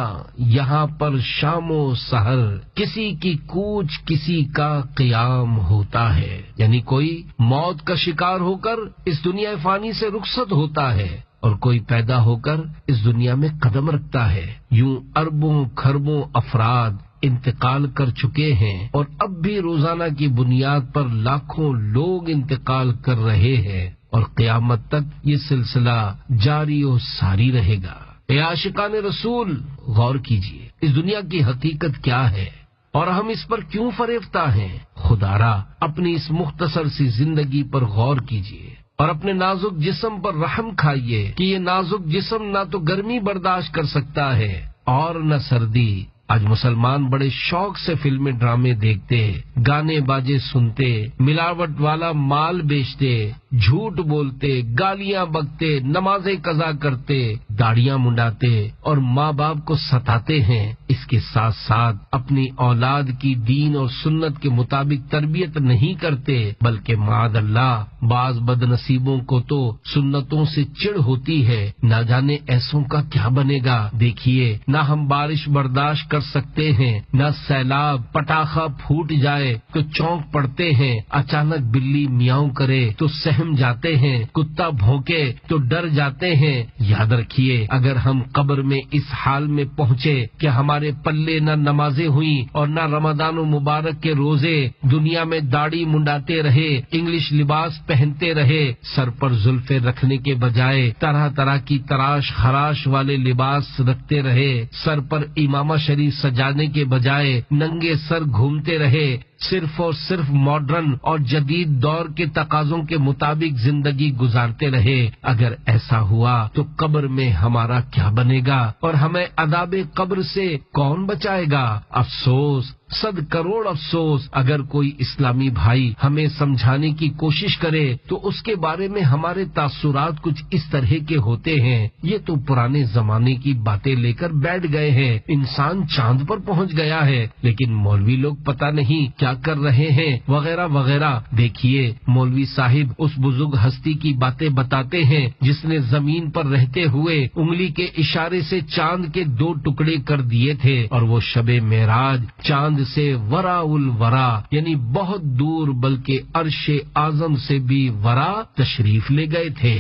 یہاں پر شام و سحر کسی کی کوچ کسی کا قیام ہوتا ہے۔ یعنی کوئی موت کا شکار ہو کر اس دنیا فانی سے رخصت ہوتا ہے اور کوئی پیدا ہو کر اس دنیا میں قدم رکھتا ہے۔ یوں اربوں کھربوں افراد انتقال کر چکے ہیں اور اب بھی روزانہ کی بنیاد پر لاکھوں لوگ انتقال کر رہے ہیں اور قیامت تک یہ سلسلہ جاری و ساری رہے گا۔ اے عاشقان رسول، غور کیجئے اس دنیا کی حقیقت کیا ہے اور ہم اس پر کیوں فریفتہ ہیں۔ خدا را اپنی اس مختصر سی زندگی پر غور کیجئے اور اپنے نازک جسم پر رحم کھائیے کہ یہ نازک جسم نہ تو گرمی برداشت کر سکتا ہے اور نہ سردی۔ آج مسلمان بڑے شوق سے فلمیں ڈرامے دیکھتے، گانے باجے سنتے، ملاوٹ والا مال بیچتے، جھوٹ بولتے، گالیاں بکتے، نمازیں قضا کرتے، داڑیاں منڈاتے اور ماں باپ کو ستاتے ہیں۔ اس کے ساتھ ساتھ اپنی اولاد کی دین اور سنت کے مطابق تربیت نہیں کرتے، بلکہ معاذ اللہ بعض بد نصیبوں کو تو سنتوں سے چڑ ہوتی ہے، نہ جانے ایسوں کا کیا بنے گا۔ دیکھیے نہ ہم بارش برداشت کر سکتے ہیں، نہ سیلاب، پٹاخہ پھوٹ جائے تو چونک پڑتے ہیں، اچانک بلی میاؤں کرے تو سہم جاتے ہیں، کتا بھونکے تو ڈر جاتے ہیں۔ یاد رکھیے اگر ہم قبر میں اس حال میں پہنچے کہ ہمارے پلے نہ نمازیں ہوئیں اور نہ رمضان و مبارک کے روزے، دنیا میں داڑھی منڈاتے رہے، انگلش لباس پہنتے رہے، سر پر زلفیں رکھنے کے بجائے طرح طرح کی تراش خراش والے لباس رکھتے رہے، سر پر امامہ شریف سجانے کے بجائے ننگے سر گھومتے رہے، صرف اور صرف ماڈرن اور جدید دور کے تقاضوں کے مطابق زندگی گزارتے رہے، اگر ایسا ہوا تو قبر میں ہمارا کیا بنے گا اور ہمیں عذاب قبر سے کون بچائے گا؟ افسوس، 100 کروڑ افسوس۔ اگر کوئی اسلامی بھائی ہمیں سمجھانے کی کوشش کرے تو اس کے بارے میں ہمارے تاثرات کچھ اس طرح کے ہوتے ہیں، یہ تو پرانے زمانے کی باتیں لے کر بیٹھ گئے ہیں، انسان چاند پر پہنچ گیا ہے، لیکن مولوی لوگ پتہ نہیں کیا کر رہے ہیں وغیرہ وغیرہ۔ دیکھیے مولوی صاحب اس بزرگ ہستی کی باتیں بتاتے ہیں جس نے زمین پر رہتے ہوئے انگلی کے اشارے سے چاند کے 2 ٹکڑے کر دیے تھے، اور وہ شب معراج چاند سے ورا الورا یعنی بہت دور بلکہ عرش اعظم سے بھی ورا تشریف لے گئے تھے۔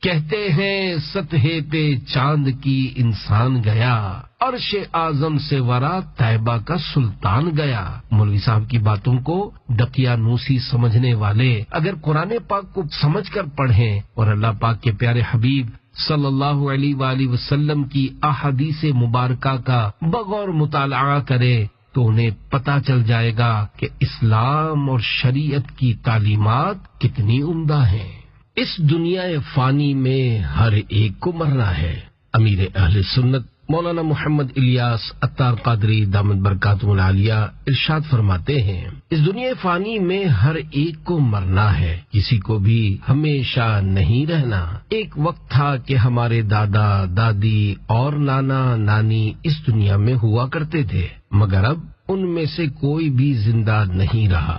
کہتے ہیں سطح پہ چاند کی انسان گیا، عرش اعظم سے ورا طیبہ کا سلطان گیا۔ مولوی صاحب کی باتوں کو دقیانوسی سمجھنے والے اگر قرآن پاک کو سمجھ کر پڑھیں اور اللہ پاک کے پیارے حبیب صلی اللہ علیہ وآلہ وسلم کی احادیث مبارکہ کا بغور مطالعہ کرے تو انہیں پتہ چل جائے گا کہ اسلام اور شریعت کی تعلیمات کتنی عمدہ ہیں۔ اس دنیا فانی میں ہر ایک کو مرنا ہے۔ امیر اہل سنت مولانا محمد الیاس عطار قادری دامت برکاتہ العالیہ ارشاد فرماتے ہیں، اس دنیا فانی میں ہر ایک کو مرنا ہے، کسی کو بھی ہمیشہ نہیں رہنا۔ ایک وقت تھا کہ ہمارے دادا دادی اور نانا نانی اس دنیا میں ہوا کرتے تھے، مگر اب ان میں سے کوئی بھی زندہ نہیں رہا۔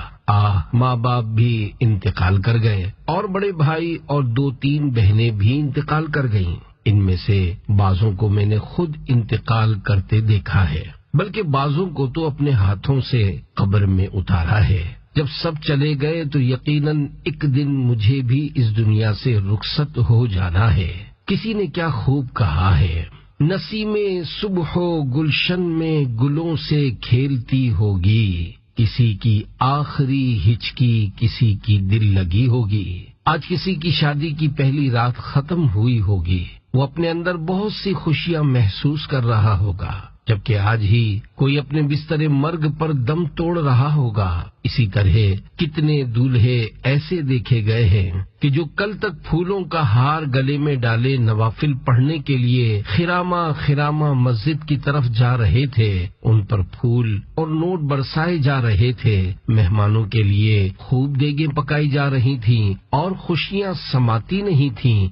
ماں باپ بھی انتقال کر گئے اور بڑے بھائی اور 2-3 بہنیں بھی انتقال کر گئیں۔ ان میں سے بعضوں کو میں نے خود انتقال کرتے دیکھا ہے، بلکہ بعضوں کو تو اپنے ہاتھوں سے قبر میں اتارا ہے۔ جب سب چلے گئے تو یقیناً ایک دن مجھے بھی اس دنیا سے رخصت ہو جانا ہے۔ کسی نے کیا خوب کہا ہے، نسیم صبح و گلشن میں گلوں سے کھیلتی ہوگی، کسی کی آخری ہچکی کسی کی دل لگی ہوگی۔ آج کسی کی شادی کی پہلی رات ختم ہوئی ہوگی، وہ اپنے اندر بہت سی خوشیاں محسوس کر رہا ہوگا، جبکہ آج ہی کوئی اپنے بستر مرگ پر دم توڑ رہا ہوگا۔ اسی طرح کتنے دولہے ایسے دیکھے گئے ہیں کہ جو کل تک پھولوں کا ہار گلے میں ڈالے نوافل پڑھنے کے لیے خراما مسجد کی طرف جا رہے تھے، ان پر پھول اور نوٹ برسائے جا رہے تھے، مہمانوں کے لیے خوب دیگیں پکائی جا رہی تھیں اور خوشیاں سماتی نہیں تھیں۔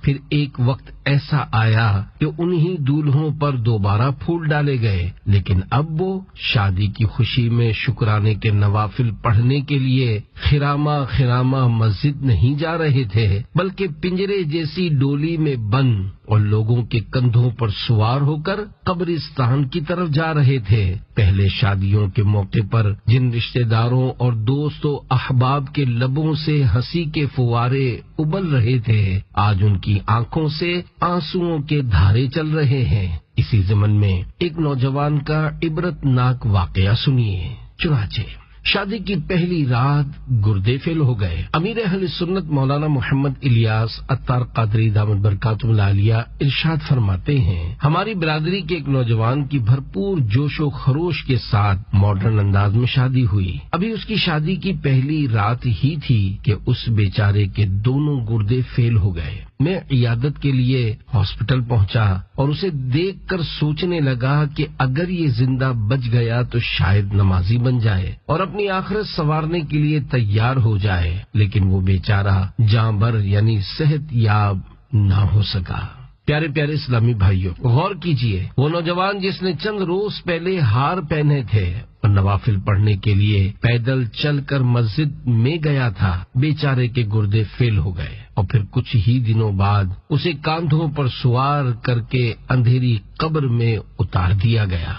پھر ایک وقت ایسا آیا کہ انہی دولہوں پر دوبارہ پھول ڈالے گئے، لیکن اب وہ شادی کی خوشی میں شکرانے کے نوافل پڑھنے کے لیے خراما مسجد نہیں جا رہے تھے، بلکہ پنجرے جیسی ڈولی میں بند اور لوگوں کے کندھوں پر سوار ہو کر قبرستان کی طرف جا رہے تھے۔ پہلے شادیوں کے موقع پر جن رشتہ داروں اور دوستوں احباب کے لبوں سے ہنسی کے فوارے ابل رہے تھے، آج ان کی آنکھوں سے آنسوؤں کے دھارے چل رہے ہیں۔ اسی ضمن میں ایک نوجوان کا عبرت ناک واقعہ سنیے۔ چنانچہ شادی کی پہلی رات گردے فیل ہو گئے۔ امیر اہل سنت مولانا محمد الیاس عطار قادری دامت برکاتہ العالیہ ارشاد فرماتے ہیں، ہماری برادری کے ایک نوجوان کی بھرپور جوش و خروش کے ساتھ ماڈرن انداز میں شادی ہوئی۔ ابھی اس کی شادی کی پہلی رات ہی تھی کہ اس بیچارے کے دونوں گردے فیل ہو گئے۔ میں عیادت کے لیے ہاسپٹل پہنچا اور اسے دیکھ کر سوچنے لگا کہ اگر یہ زندہ بچ گیا تو شاید نمازی بن جائے اور اپنی آخرت سنوارنے کے لیے تیار ہو جائے، لیکن وہ بیچارہ جاں بر یعنی صحت یاب نہ ہو سکا۔ پیارے پیارے اسلامی بھائیوں، غور کیجئے، وہ نوجوان جس نے چند روز پہلے ہار پہنے تھے اور نوافل پڑھنے کے لیے پیدل چل کر مسجد میں گیا تھا، بیچارے کے گردے فیل ہو گئے اور پھر کچھ ہی دنوں بعد اسے کاندھوں پر سوار کر کے اندھیری قبر میں اتار دیا گیا۔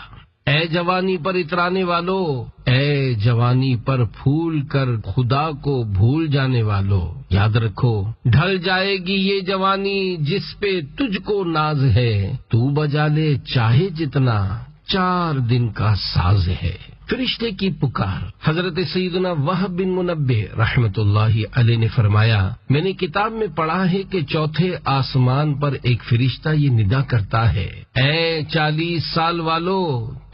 اے جوانی پر اترانے والو، اے جوانی پر پھول کر خدا کو بھول جانے والو، یاد رکھو ڈھل جائے گی یہ جوانی جس پہ تجھ کو ناز ہے، تو بجا لے چاہے جتنا 4 دن کا ساز ہے۔ فرشتے کی پکار۔ حضرت سیدنا وہب بن منبہ رحمت اللہ علیہ نے فرمایا، میں نے کتاب میں پڑھا ہے کہ چوتھے آسمان پر ایک فرشتہ یہ ندا کرتا ہے، اے 40 سال والو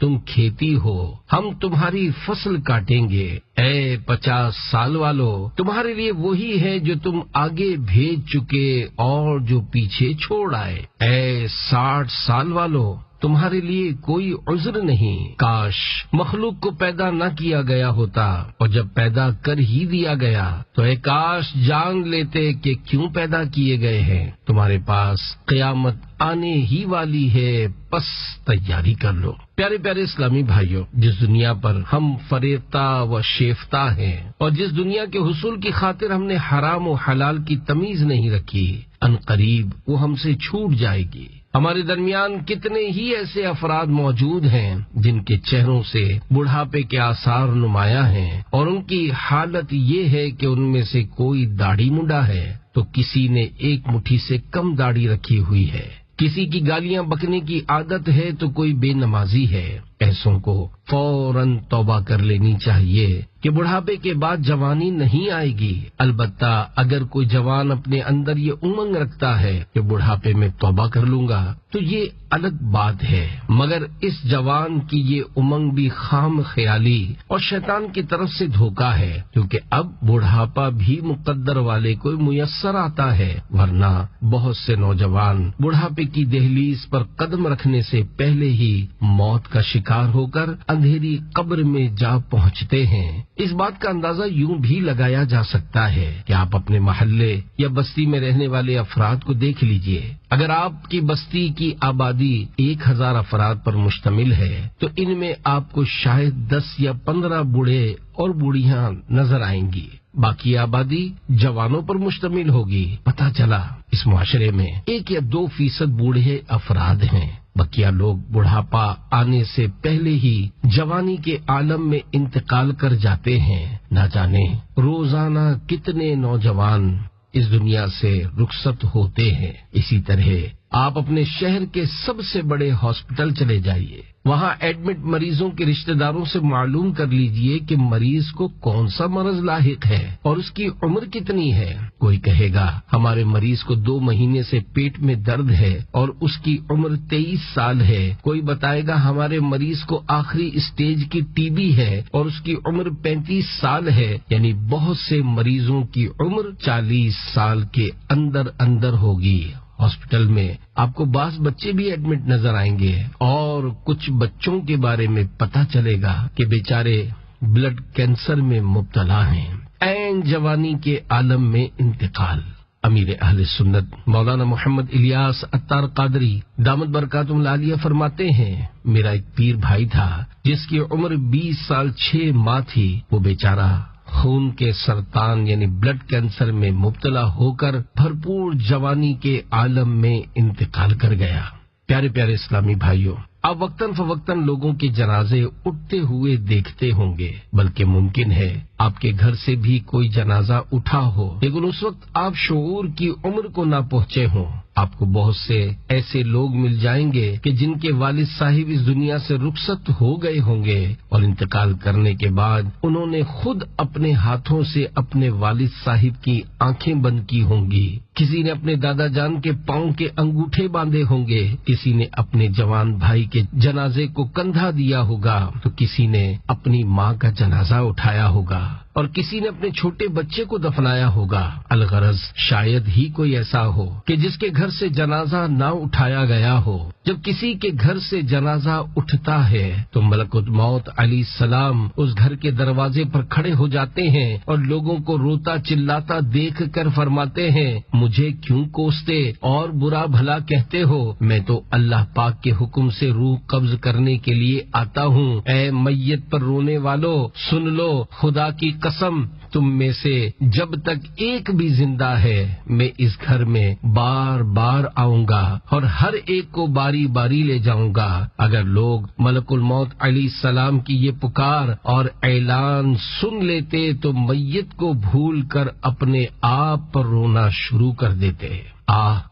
تم کھیتی ہو، ہم تمہاری فصل کاٹیں گے۔ اے 50 سال والو تمہارے لیے وہی ہے جو تم آگے بھیج چکے اور جو پیچھے چھوڑ آئے۔ اے 60 سال والو تمہارے لیے کوئی عذر نہیں، کاش مخلوق کو پیدا نہ کیا گیا ہوتا، اور جب پیدا کر ہی دیا گیا تو اے کاش جان لیتے کہ کیوں پیدا کیے گئے ہیں۔ تمہارے پاس قیامت آنے ہی والی ہے، پس تیاری کر لو۔ پیارے پیارے اسلامی بھائیوں، جس دنیا پر ہم فریفتہ و شیفتہ ہیں اور جس دنیا کے حصول کی خاطر ہم نے حرام و حلال کی تمیز نہیں رکھی، ان قریب وہ ہم سے چھوٹ جائے گی۔ ہمارے درمیان کتنے ہی ایسے افراد موجود ہیں جن کے چہروں سے بڑھاپے کے آثار نمایاں ہیں، اور ان کی حالت یہ ہے کہ ان میں سے کوئی داڑھی منڈا ہے تو کسی نے ایک مٹھی سے کم داڑھی رکھی ہوئی ہے، کسی کی گالیاں بکنے کی عادت ہے تو کوئی بے نمازی ہے۔ ایسوں کو فوراً توبہ کر لینی چاہیے کہ بڑھاپے کے بعد جوانی نہیں آئے گی۔ البتہ اگر کوئی جوان اپنے اندر یہ امنگ رکھتا ہے کہ بڑھاپے میں توبہ کر لوں گا تو یہ الگ بات ہے، مگر اس جوان کی یہ امنگ بھی خام خیالی اور شیطان کی طرف سے دھوکہ ہے، کیونکہ اب بڑھاپا بھی مقدر والے کو میسر آتا ہے، ورنہ بہت سے نوجوان بڑھاپے کی دہلیز پر قدم رکھنے سے پہلے ہی موت کا شکار ہو کر اندھیری قبر میں جا پہنچتے ہیں۔ اس بات کا اندازہ یوں بھی لگایا جا سکتا ہے کہ آپ اپنے محلے یا بستی میں رہنے والے افراد کو دیکھ لیجئے۔ اگر آپ کی بستی کی آبادی 1000 افراد پر مشتمل ہے تو ان میں آپ کو شاید 10 یا 15 بوڑھے اور بوڑھیاں نظر آئیں گی، باقی آبادی جوانوں پر مشتمل ہوگی۔ پتہ چلا اس معاشرے میں 1 یا 2% بوڑھے افراد ہیں، بقیہ لوگ بڑھاپا آنے سے پہلے ہی جوانی کے عالم میں انتقال کر جاتے ہیں۔ نہ جانے روزانہ کتنے نوجوان اس دنیا سے رخصت ہوتے ہیں۔ اسی طرح آپ اپنے شہر کے سب سے بڑے ہاسپٹل چلے جائیے، وہاں ایڈمٹ مریضوں کے رشتہ داروں سے معلوم کر لیجئے کہ مریض کو کون سا مرض لاحق ہے اور اس کی عمر کتنی ہے۔ کوئی کہے گا ہمارے مریض کو 2 مہینے سے پیٹ میں درد ہے اور اس کی عمر 23 سال ہے۔ کوئی بتائے گا ہمارے مریض کو آخری اسٹیج کی ٹی بی ہے اور اس کی عمر 35 سال ہے۔ یعنی بہت سے مریضوں کی عمر 40 سال کے اندر ہوگی۔ ہاسپٹل میں آپ کو بعض بچے بھی ایڈمٹ نظر آئیں گے اور کچھ بچوں کے بارے میں پتہ چلے گا کہ بیچارے بلڈ کینسر میں مبتلا ہیں۔ عین جوانی کے عالم میں انتقال۔ امیر اہل سنت مولانا محمد الیاس عطار قادری دامت برکاتہم العالیہ فرماتے ہیں، میرا ایک پیر بھائی تھا جس کی عمر 20 سال 6 ماہ تھی۔ وہ بیچارہ خون کے سرطان یعنی بلڈ کینسر میں مبتلا ہو کر بھرپور جوانی کے عالم میں انتقال کر گیا۔ پیارے پیارے اسلامی بھائیوں، آپ وقتاً فوقتاً لوگوں کے جنازے اٹھتے ہوئے دیکھتے ہوں گے، بلکہ ممکن ہے آپ کے گھر سے بھی کوئی جنازہ اٹھا ہو، لیکن اس وقت آپ شعور کی عمر کو نہ پہنچے ہوں۔ آپ کو بہت سے ایسے لوگ مل جائیں گے کہ جن کے والد صاحب اس دنیا سے رخصت ہو گئے ہوں گے اور انتقال کرنے کے بعد انہوں نے خود اپنے ہاتھوں سے اپنے والد صاحب کی آنکھیں بند کی ہوں گی۔ کسی نے اپنے دادا جان کے پاؤں کے انگوٹھے باندھے ہوں گے، کسی نے اپنے جوان بھائی کے جنازے کو کندھا دیا ہوگا، تو کسی نے اپنی ماں کا جنازہ اٹھایا ہوگا اور کسی نے اپنے چھوٹے بچے کو دفنایا ہوگا۔ الغرض شاید ہی کوئی ایسا ہو کہ جس کے گھر سے جنازہ نہ اٹھایا گیا ہو۔ جب کسی کے گھر سے جنازہ اٹھتا ہے تو ملک الموت علیہ السلام اس گھر کے دروازے پر کھڑے ہو جاتے ہیں اور لوگوں کو روتا چلاتا دیکھ کر فرماتے ہیں، مجھے کیوں کوستے اور برا بھلا کہتے ہو؟ میں تو اللہ پاک کے حکم سے روح قبض کرنے کے لیے آتا ہوں۔ اے میت پر رونے والو، سن لو، خدا کی قسم تم میں سے جب تک ایک بھی زندہ ہے میں اس گھر میں بار بار آؤں گا اور ہر ایک کو باری باری لے جاؤں گا۔ اگر لوگ ملک الموت علیہ السلام کی یہ پکار اور اعلان سن لیتے تو میت کو بھول کر اپنے آپ پر رونا شروع کر دیتے۔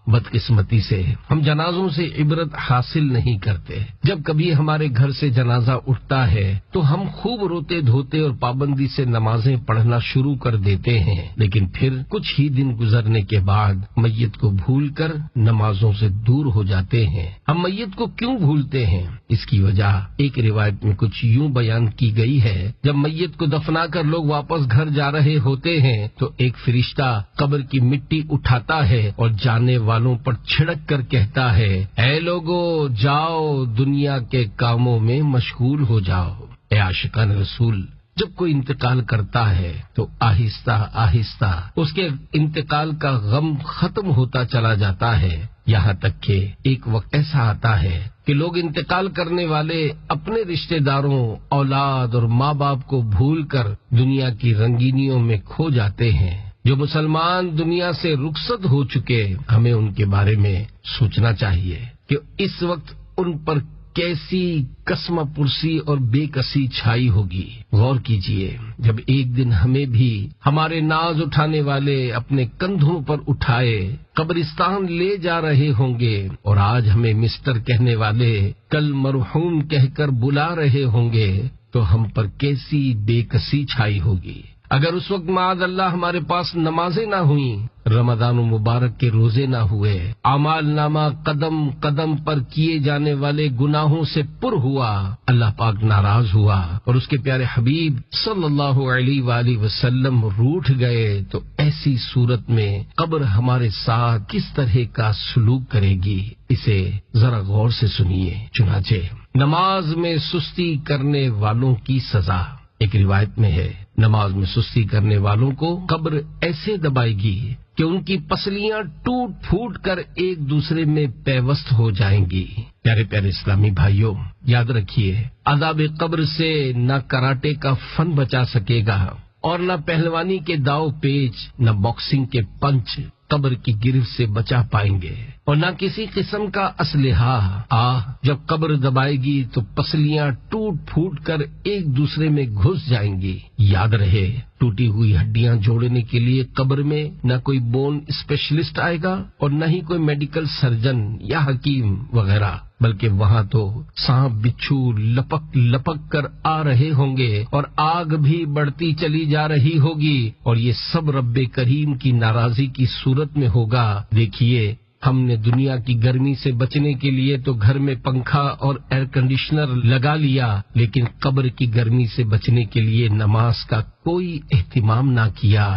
بدقسمتی سے ہم جنازوں سے عبرت حاصل نہیں کرتے۔ جب کبھی ہمارے گھر سے جنازہ اٹھتا ہے تو ہم خوب روتے دھوتے اور پابندی سے نمازیں پڑھنا شروع کر دیتے ہیں، لیکن پھر کچھ ہی دن گزرنے کے بعد میت کو بھول کر نمازوں سے دور ہو جاتے ہیں۔ ہم میت کو کیوں بھولتے ہیں؟ اس کی وجہ ایک روایت میں کچھ یوں بیان کی گئی ہے، جب میت کو دفنا کر لوگ واپس گھر جا رہے ہوتے ہیں تو ایک فرشتہ قبر کی مٹی اٹھاتا ہے اور جانے والوں پر چھڑک کر کہتا ہے، اے لوگو جاؤ دنیا کے کاموں میں مشغول ہو جاؤ۔ اے عاشقان رسول، جب کوئی انتقال کرتا ہے تو آہستہ آہستہ اس کے انتقال کا غم ختم ہوتا چلا جاتا ہے، یہاں تک کہ ایک وقت ایسا آتا ہے کہ لوگ انتقال کرنے والے اپنے رشتہ داروں، اولاد اور ماں باپ کو بھول کر دنیا کی رنگینیوں میں کھو جاتے ہیں۔ جو مسلمان دنیا سے رخصت ہو چکے، ہمیں ان کے بارے میں سوچنا چاہیے کہ اس وقت ان پر کیسی قسمہ پرسی اور بے کسی چھائی ہوگی۔ غور کیجئے، جب ایک دن ہمیں بھی ہمارے ناز اٹھانے والے اپنے کندھوں پر اٹھائے قبرستان لے جا رہے ہوں گے اور آج ہمیں مسٹر کہنے والے کل مرحوم کہہ کر بلا رہے ہوں گے تو ہم پر کیسی بے کسی چھائی ہوگی۔ اگر اس وقت معاذ اللہ ہمارے پاس نمازیں نہ ہوئیں، رمضان مبارک کے روزے نہ ہوئے، اعمال نامہ قدم قدم پر کیے جانے والے گناہوں سے پر ہوا، اللہ پاک ناراض ہوا اور اس کے پیارے حبیب صلی اللہ علیہ وآلہ وسلم روٹھ گئے، تو ایسی صورت میں قبر ہمارے ساتھ کس طرح کا سلوک کرے گی، اسے ذرا غور سے سنیے۔ چنانچہ نماز میں سستی کرنے والوں کی سزا، ایک روایت میں ہے، نماز میں سستی کرنے والوں کو قبر ایسے دبائے گی کہ ان کی پسلیاں ٹوٹ پھوٹ کر ایک دوسرے میں پیوست ہو جائیں گی۔ پیارے پیارے اسلامی بھائیوں، یاد رکھیے، عذاب قبر سے نہ کراٹے کا فن بچا سکے گا اور نہ پہلوانی کے داؤ پیچ، نہ باکسنگ کے پنچ، قبر کی گرفت سے بچا پائیں گے اور نہ کسی قسم کا اسلحہ۔ جب قبر دبائے گی تو پسلیاں ٹوٹ پھوٹ کر ایک دوسرے میں گھس جائیں گی۔ یاد رہے، ٹوٹی ہوئی ہڈیاں جوڑنے کے لیے قبر میں نہ کوئی بون اسپیشلسٹ آئے گا اور نہ ہی کوئی میڈیکل سرجن یا حکیم وغیرہ، بلکہ وہاں تو سانپ بچھو لپک لپک کر آ رہے ہوں گے اور آگ بھی بڑھتی چلی جا رہی ہوگی، اور یہ سب رب کریم کی ناراضی کی صورت میں ہوگا۔ دیکھیے، ہم نے دنیا کی گرمی سے بچنے کے لیے تو گھر میں پنکھا اور ایئر کنڈیشنر لگا لیا، لیکن قبر کی گرمی سے بچنے کے لیے نماز کا کوئی اہتمام نہ کیا۔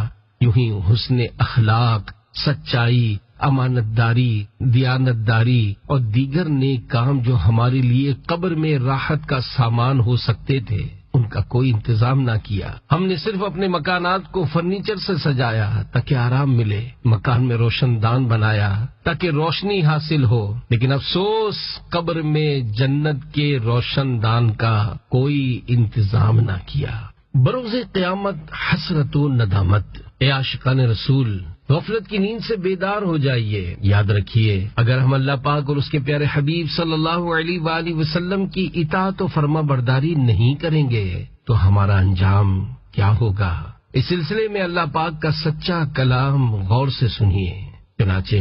یوں ہی حسن اخلاق، سچائی، امانت داری، دیانت داری اور دیگر نیک کام جو ہمارے لیے قبر میں راحت کا سامان ہو سکتے تھے، ان کا کوئی انتظام نہ کیا۔ ہم نے صرف اپنے مکانات کو فرنیچر سے سجایا تاکہ آرام ملے، مکان میں روشن دان بنایا تاکہ روشنی حاصل ہو، لیکن افسوس قبر میں جنت کے روشن دان کا کوئی انتظام نہ کیا۔ بروز قیامت حسرت و ندامت۔ اے عاشقان رسول، غفلت کی نیند سے بیدار ہو جائیے۔ یاد رکھیے، اگر ہم اللہ پاک اور اس کے پیارے حبیب صلی اللہ علیہ وآلہ وسلم کی اطاعت و فرما برداری نہیں کریں گے تو ہمارا انجام کیا ہوگا؟ اس سلسلے میں اللہ پاک کا سچا کلام غور سے سنیے۔ چنانچہ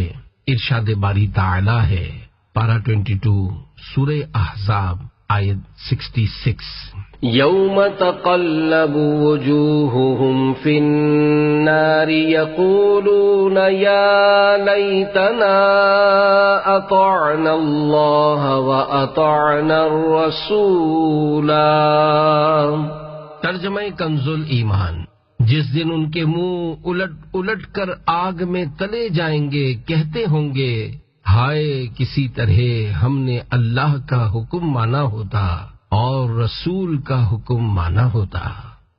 ارشاد باری تعالی ہے، پارہ 22 سورہ احزاب آیت 66، یوم تقلب وجوہہم فی النار یقولون یا لیتنا اطعنا اللہ واطعنا الرسولا۔ ترجمہ کنز الایمان۔ جس دن ان کے منہ الٹ الٹ کر آگ میں تلے جائیں گے، کہتے ہوں گے، ہائے کسی طرح ہم نے اللہ کا حکم مانا ہوتا اور رسول کا حکم مانا ہوتا۔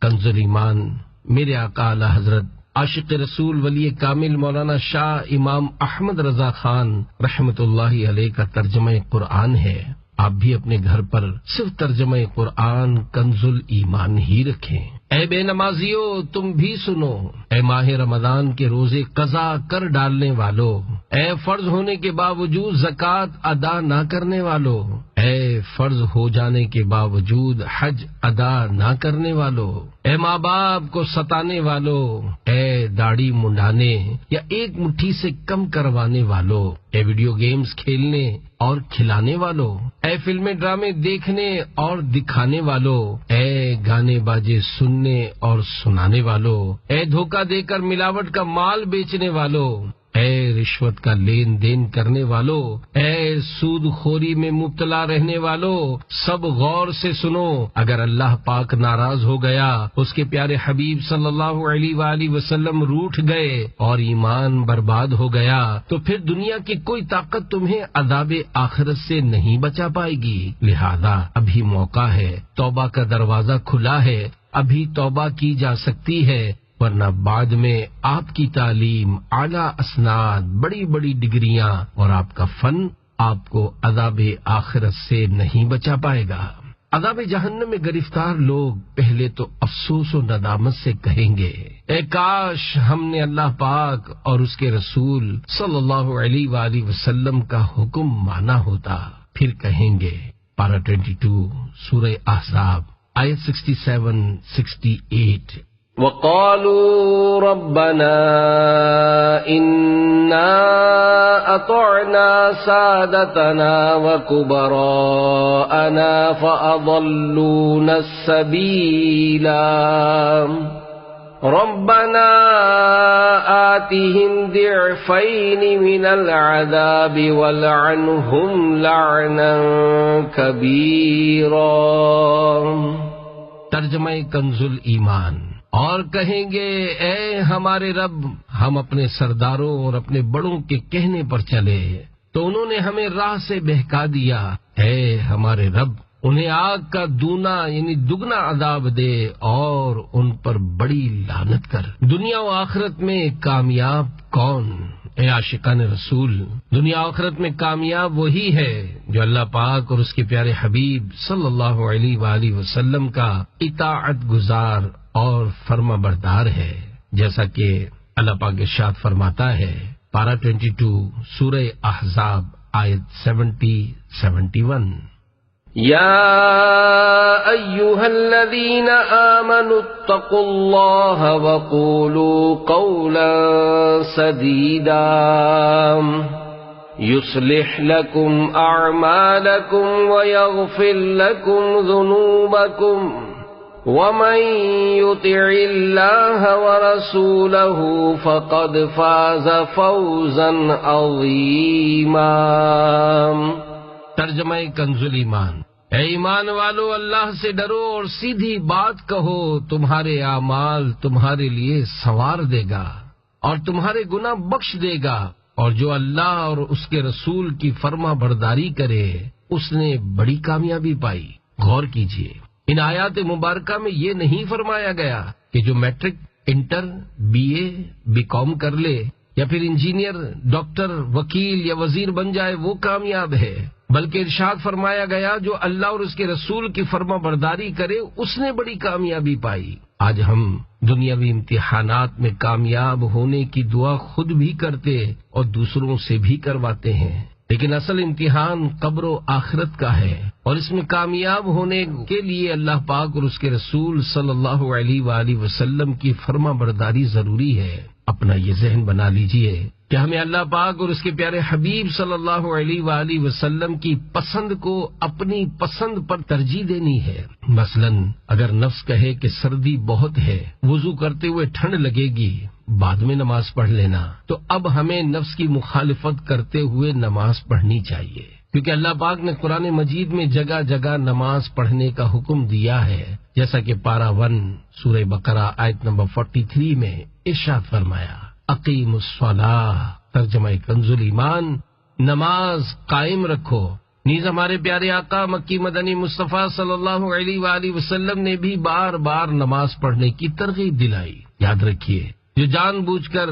کنز ایمان میرے آقا اعلی حضرت عاشق رسول ولی کامل مولانا شاہ امام احمد رضا خان رحمت اللہ علیہ کا ترجمہ قرآن ہے۔ آپ بھی اپنے گھر پر صرف ترجمہ قرآن کنز ایمان ہی رکھیں۔ اے بے نمازیو، تم بھی سنو، اے ماہ رمضان کے روزے قضا کر ڈالنے والو، اے فرض ہونے کے باوجود زکوٰۃ ادا نہ کرنے والو، اے فرض ہو جانے کے باوجود حج ادا نہ کرنے والو، اے ماں باپ کو ستانے والو، اے داڑھی منڈانے یا ایک مٹھی سے کم کروانے والو، اے ویڈیو گیمز کھیلنے اور کھلانے والو، اے فلمیں ڈرامے دیکھنے اور دکھانے والو، اے گانے باجے سننے اور سنانے والو، اے دھوکہ دے کر ملاوٹ کا مال بیچنے والو، اے رشوت کا لین دین کرنے والو، اے سود خوری میں مبتلا رہنے والو، سب غور سے سنو۔ اگر اللہ پاک ناراض ہو گیا، اس کے پیارے حبیب صلی اللہ علیہ وآلہ وسلم روٹھ گئے اور ایمان برباد ہو گیا، تو پھر دنیا کی کوئی طاقت تمہیں عذاب آخرت سے نہیں بچا پائے گی۔ لہذا ابھی موقع ہے، توبہ کا دروازہ کھلا ہے، ابھی توبہ کی جا سکتی ہے، ورنہ بعد میں آپ کی تعلیم، اعلیٰ اسناد، بڑی بڑی ڈگریاں اور آپ کا فن آپ کو عذاب آخرت سے نہیں بچا پائے گا۔ عذاب جہنم میں گرفتار لوگ پہلے تو افسوس و ندامت سے کہیں گے، اے کاش ہم نے اللہ پاک اور اس کے رسول صلی اللہ علیہ وآلہ وسلم کا حکم مانا ہوتا۔ پھر کہیں گے، پارہ 22 سورہ احزاب آیت 67-68، وقالوا ربنا إنا أطعنا سادتنا وكبراءنا فأضلونا السبيلا ربنا آتهم ضعفين من العذاب والعنهم لعنا كبيرا۔ ترجمہ کنز ایمان۔ اور کہیں گے، اے ہمارے رب، ہم اپنے سرداروں اور اپنے بڑوں کے کہنے پر چلے تو انہوں نے ہمیں راہ سے بہکا دیا۔ اے ہمارے رب، انہیں آگ کا دونا یعنی دگنا عذاب دے اور ان پر بڑی لعنت کر۔ دنیا و آخرت میں کامیاب کون؟ اے عاشقان رسول، دنیا آخرت میں کامیاب وہی ہے جو اللہ پاک اور اس کے پیارے حبیب صلی اللہ علیہ وآلہ وسلم کا اطاعت گزار اور فرما بردار ہے۔ جیسا کہ اللہ پاک ارشاد فرماتا ہے، پارہ 22 سورہ احزاب آیت 70-71۔ يا أيها الذين آمنوا اتقوا الله وقولوا قولا سديدا يصلح لكم أعمالكم ويغفر لكم ذنوبكم ومن يطع الله ورسوله فقد فاز فوزا عظيما۔ ترجمہ کنز الایمان۔ اے ایمان والو، اللہ سے ڈرو اور سیدھی بات کہو، تمہارے اعمال تمہارے لیے سنوار دے گا اور تمہارے گناہ بخش دے گا، اور جو اللہ اور اس کے رسول کی فرما برداری کرے اس نے بڑی کامیابی پائی۔ غور کیجئے، ان آیات مبارکہ میں یہ نہیں فرمایا گیا کہ جو matric, inter, B A, B com کر لے یا پھر انجینئر، ڈاکٹر، وکیل یا وزیر بن جائے وہ کامیاب ہے، بلکہ ارشاد فرمایا گیا جو اللہ اور اس کے رسول کی فرما برداری کرے اس نے بڑی کامیابی پائی۔ آج ہم دنیاوی امتحانات میں کامیاب ہونے کی دعا خود بھی کرتے اور دوسروں سے بھی کرواتے ہیں، لیکن اصل امتحان قبر و آخرت کا ہے، اور اس میں کامیاب ہونے کے لیے اللہ پاک اور اس کے رسول صلی اللہ علیہ وآلہ وسلم کی فرما برداری ضروری ہے۔ اپنا یہ ذہن بنا لیجئے کہ ہمیں اللہ پاک اور اس کے پیارے حبیب صلی اللہ علیہ وآلہ وسلم کی پسند کو اپنی پسند پر ترجیح دینی ہے۔ مثلا اگر نفس کہے کہ سردی بہت ہے، وضو کرتے ہوئے ٹھنڈ لگے گی، بعد میں نماز پڑھ لینا، تو اب ہمیں نفس کی مخالفت کرتے ہوئے نماز پڑھنی چاہیے، کیونکہ اللہ پاک نے قرآن مجید میں جگہ جگہ نماز پڑھنے کا حکم دیا ہے، جیسا کہ پارہ 1 سورہ بقرہ آیت نمبر 43 میں ارشاد فرمایا، اقیم الصلاۃ، ترجمہ کنز الایمان، نماز قائم رکھو۔ نیز ہمارے پیارے آقا مکی مدنی مصطفیٰ صلی اللہ علیہ وآلہ وسلم نے بھی بار بار نماز پڑھنے کی ترغیب دلائی۔ یاد رکھیے، جو جان بوجھ کر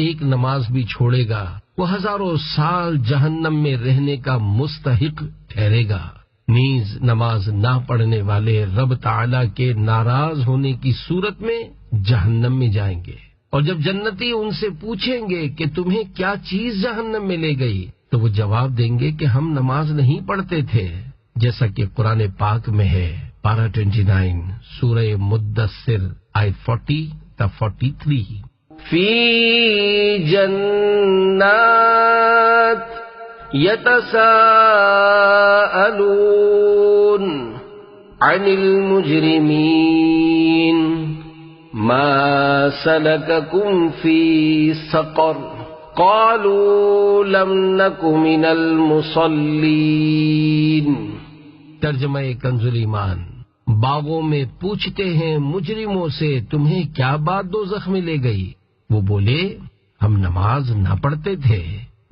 ایک نماز بھی چھوڑے گا وہ ہزاروں سال جہنم میں رہنے کا مستحق ٹھہرے گا۔ نیز نماز نہ پڑھنے والے رب تعالی کے ناراض ہونے کی صورت میں جہنم میں جائیں گے، اور جب جنتی ان سے پوچھیں گے کہ تمہیں کیا چیز جہنم میں لے گئی، تو وہ جواب دیں گے کہ ہم نماز نہیں پڑھتے تھے، جیسا کہ قرآن پاک میں ہے، پارہ 29 سورہ مدثر آیت 40-43۔ فی جنات یتساءلون عن المجرمین ما سلککم فی سقر قالوا لم نک من المصلین۔ ترجمہ کنز الایمان۔ باغوں میں پوچھتے ہیں مجرموں سے تمہیں کیا بات دوزخ میں لے گئی، وہ بولے ہم نماز نہ پڑھتے تھے۔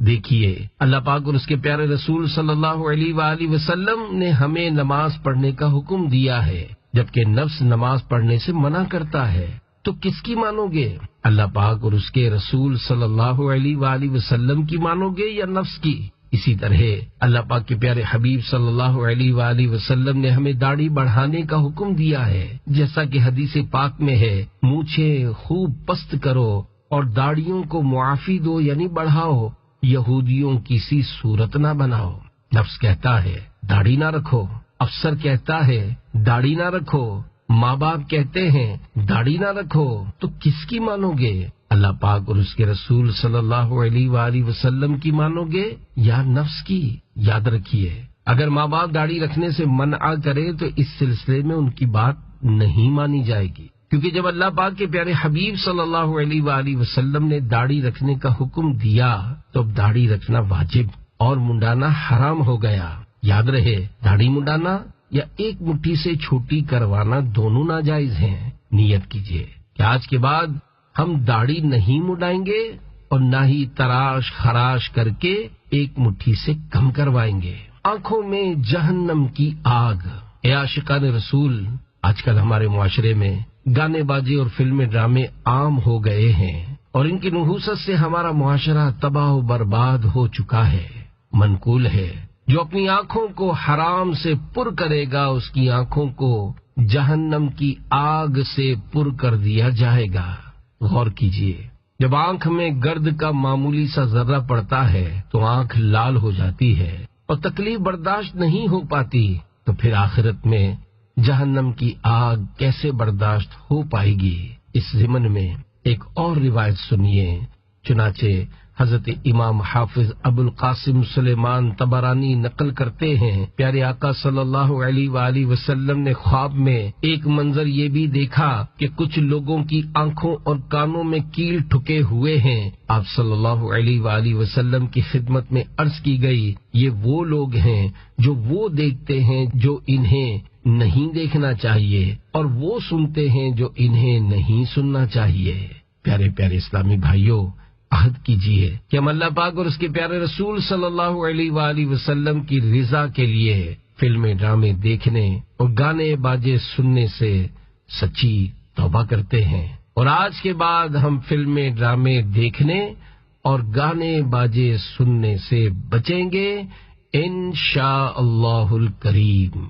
دیکھیے، اللہ پاک اور اس کے پیارے رسول صلی اللہ علیہ وآلہ وسلم نے ہمیں نماز پڑھنے کا حکم دیا ہے، جبکہ نفس نماز پڑھنے سے منع کرتا ہے، تو کس کی مانو گے؟ اللہ پاک اور اس کے رسول صلی اللہ علیہ وآلہ وسلم کی مانو گے یا نفس کی؟ اسی طرح اللہ پاک کے پیارے حبیب صلی اللہ علیہ وآلہ وسلم نے ہمیں داڑھی بڑھانے کا حکم دیا ہے، جیسا کہ حدیث پاک میں ہے، مونچھیں خوب پست کرو اور داڑھیوں کو معافی دو، یعنی بڑھاؤ، یہودیوں کی سی صورت نہ بناؤ۔ نفس کہتا ہے داڑھی نہ رکھو، افسر کہتا ہے داڑھی نہ رکھو، ماں باپ کہتے ہیں داڑھی نہ رکھو، تو کس کی مانو گے؟ اللہ پاک اور اس کے رسول صلی اللہ علیہ وآلہ وسلم کی مانو گے یا نفس کی؟ یاد رکھیے، اگر ماں باپ داڑھی رکھنے سے منع کرے تو اس سلسلے میں ان کی بات نہیں مانی جائے گی، کیونکہ جب اللہ پاک کے پیارے حبیب صلی اللہ علیہ وآلہ وسلم نے داڑھی رکھنے کا حکم دیا تو اب داڑھی رکھنا واجب اور منڈانا حرام ہو گیا۔ یاد رہے، داڑھی منڈانا یا ایک مٹھی سے چھوٹی کروانا دونوں ناجائز ہیں۔ نیت کیجیے کہ آج کے بعد ہم داڑھی نہیں منڈائیں گے اور نہ ہی تراش خراش کر کے ایک مٹھی سے کم کروائیں گے۔ آنکھوں میں جہنم کی آگ۔ اے عاشقان رسول، آج کل ہمارے معاشرے میں گانے بازی اور فلمیں ڈرامے عام ہو گئے ہیں، اور ان کی نحوست سے ہمارا معاشرہ تباہ و برباد ہو چکا ہے۔ منقول ہے، جو اپنی آنکھوں کو حرام سے پر کرے گا اس کی آنکھوں کو جہنم کی آگ سے پر کر دیا جائے گا۔ غور کیجئے، جب آنکھ میں گرد کا معمولی سا ذرہ پڑتا ہے تو آنکھ لال ہو جاتی ہے اور تکلیف برداشت نہیں ہو پاتی، تو پھر آخرت میں جہنم کی آگ کیسے برداشت ہو پائے گی؟ اس ضمن میں ایک اور روایت سنیے۔ چنانچہ حضرت امام حافظ ابو القاسم سلیمان طبرانی نقل کرتے ہیں، پیارے آقا صلی اللہ علیہ وآلہ وسلم نے خواب میں ایک منظر یہ بھی دیکھا کہ کچھ لوگوں کی آنکھوں اور کانوں میں کیل ٹھکے ہوئے ہیں۔ آپ صلی اللہ علیہ وآلہ وسلم کی خدمت میں عرض کی گئی، یہ وہ لوگ ہیں جو وہ دیکھتے ہیں جو انہیں نہیں دیکھنا چاہیے، اور وہ سنتے ہیں جو انہیں نہیں سننا چاہیے۔ پیارے پیارے اسلامی بھائیوں، عہد کیجیے کہ ہم اللہ پاک اور اس کے پیارے رسول صلی اللہ علیہ وآلہ وسلم کی رضا کے لیے فلمیں ڈرامے دیکھنے اور گانے باجے سننے سے سچی توبہ کرتے ہیں، اور آج کے بعد ہم فلمیں ڈرامے دیکھنے اور گانے باجے سننے سے بچیں گے انشاء اللہ الکریم۔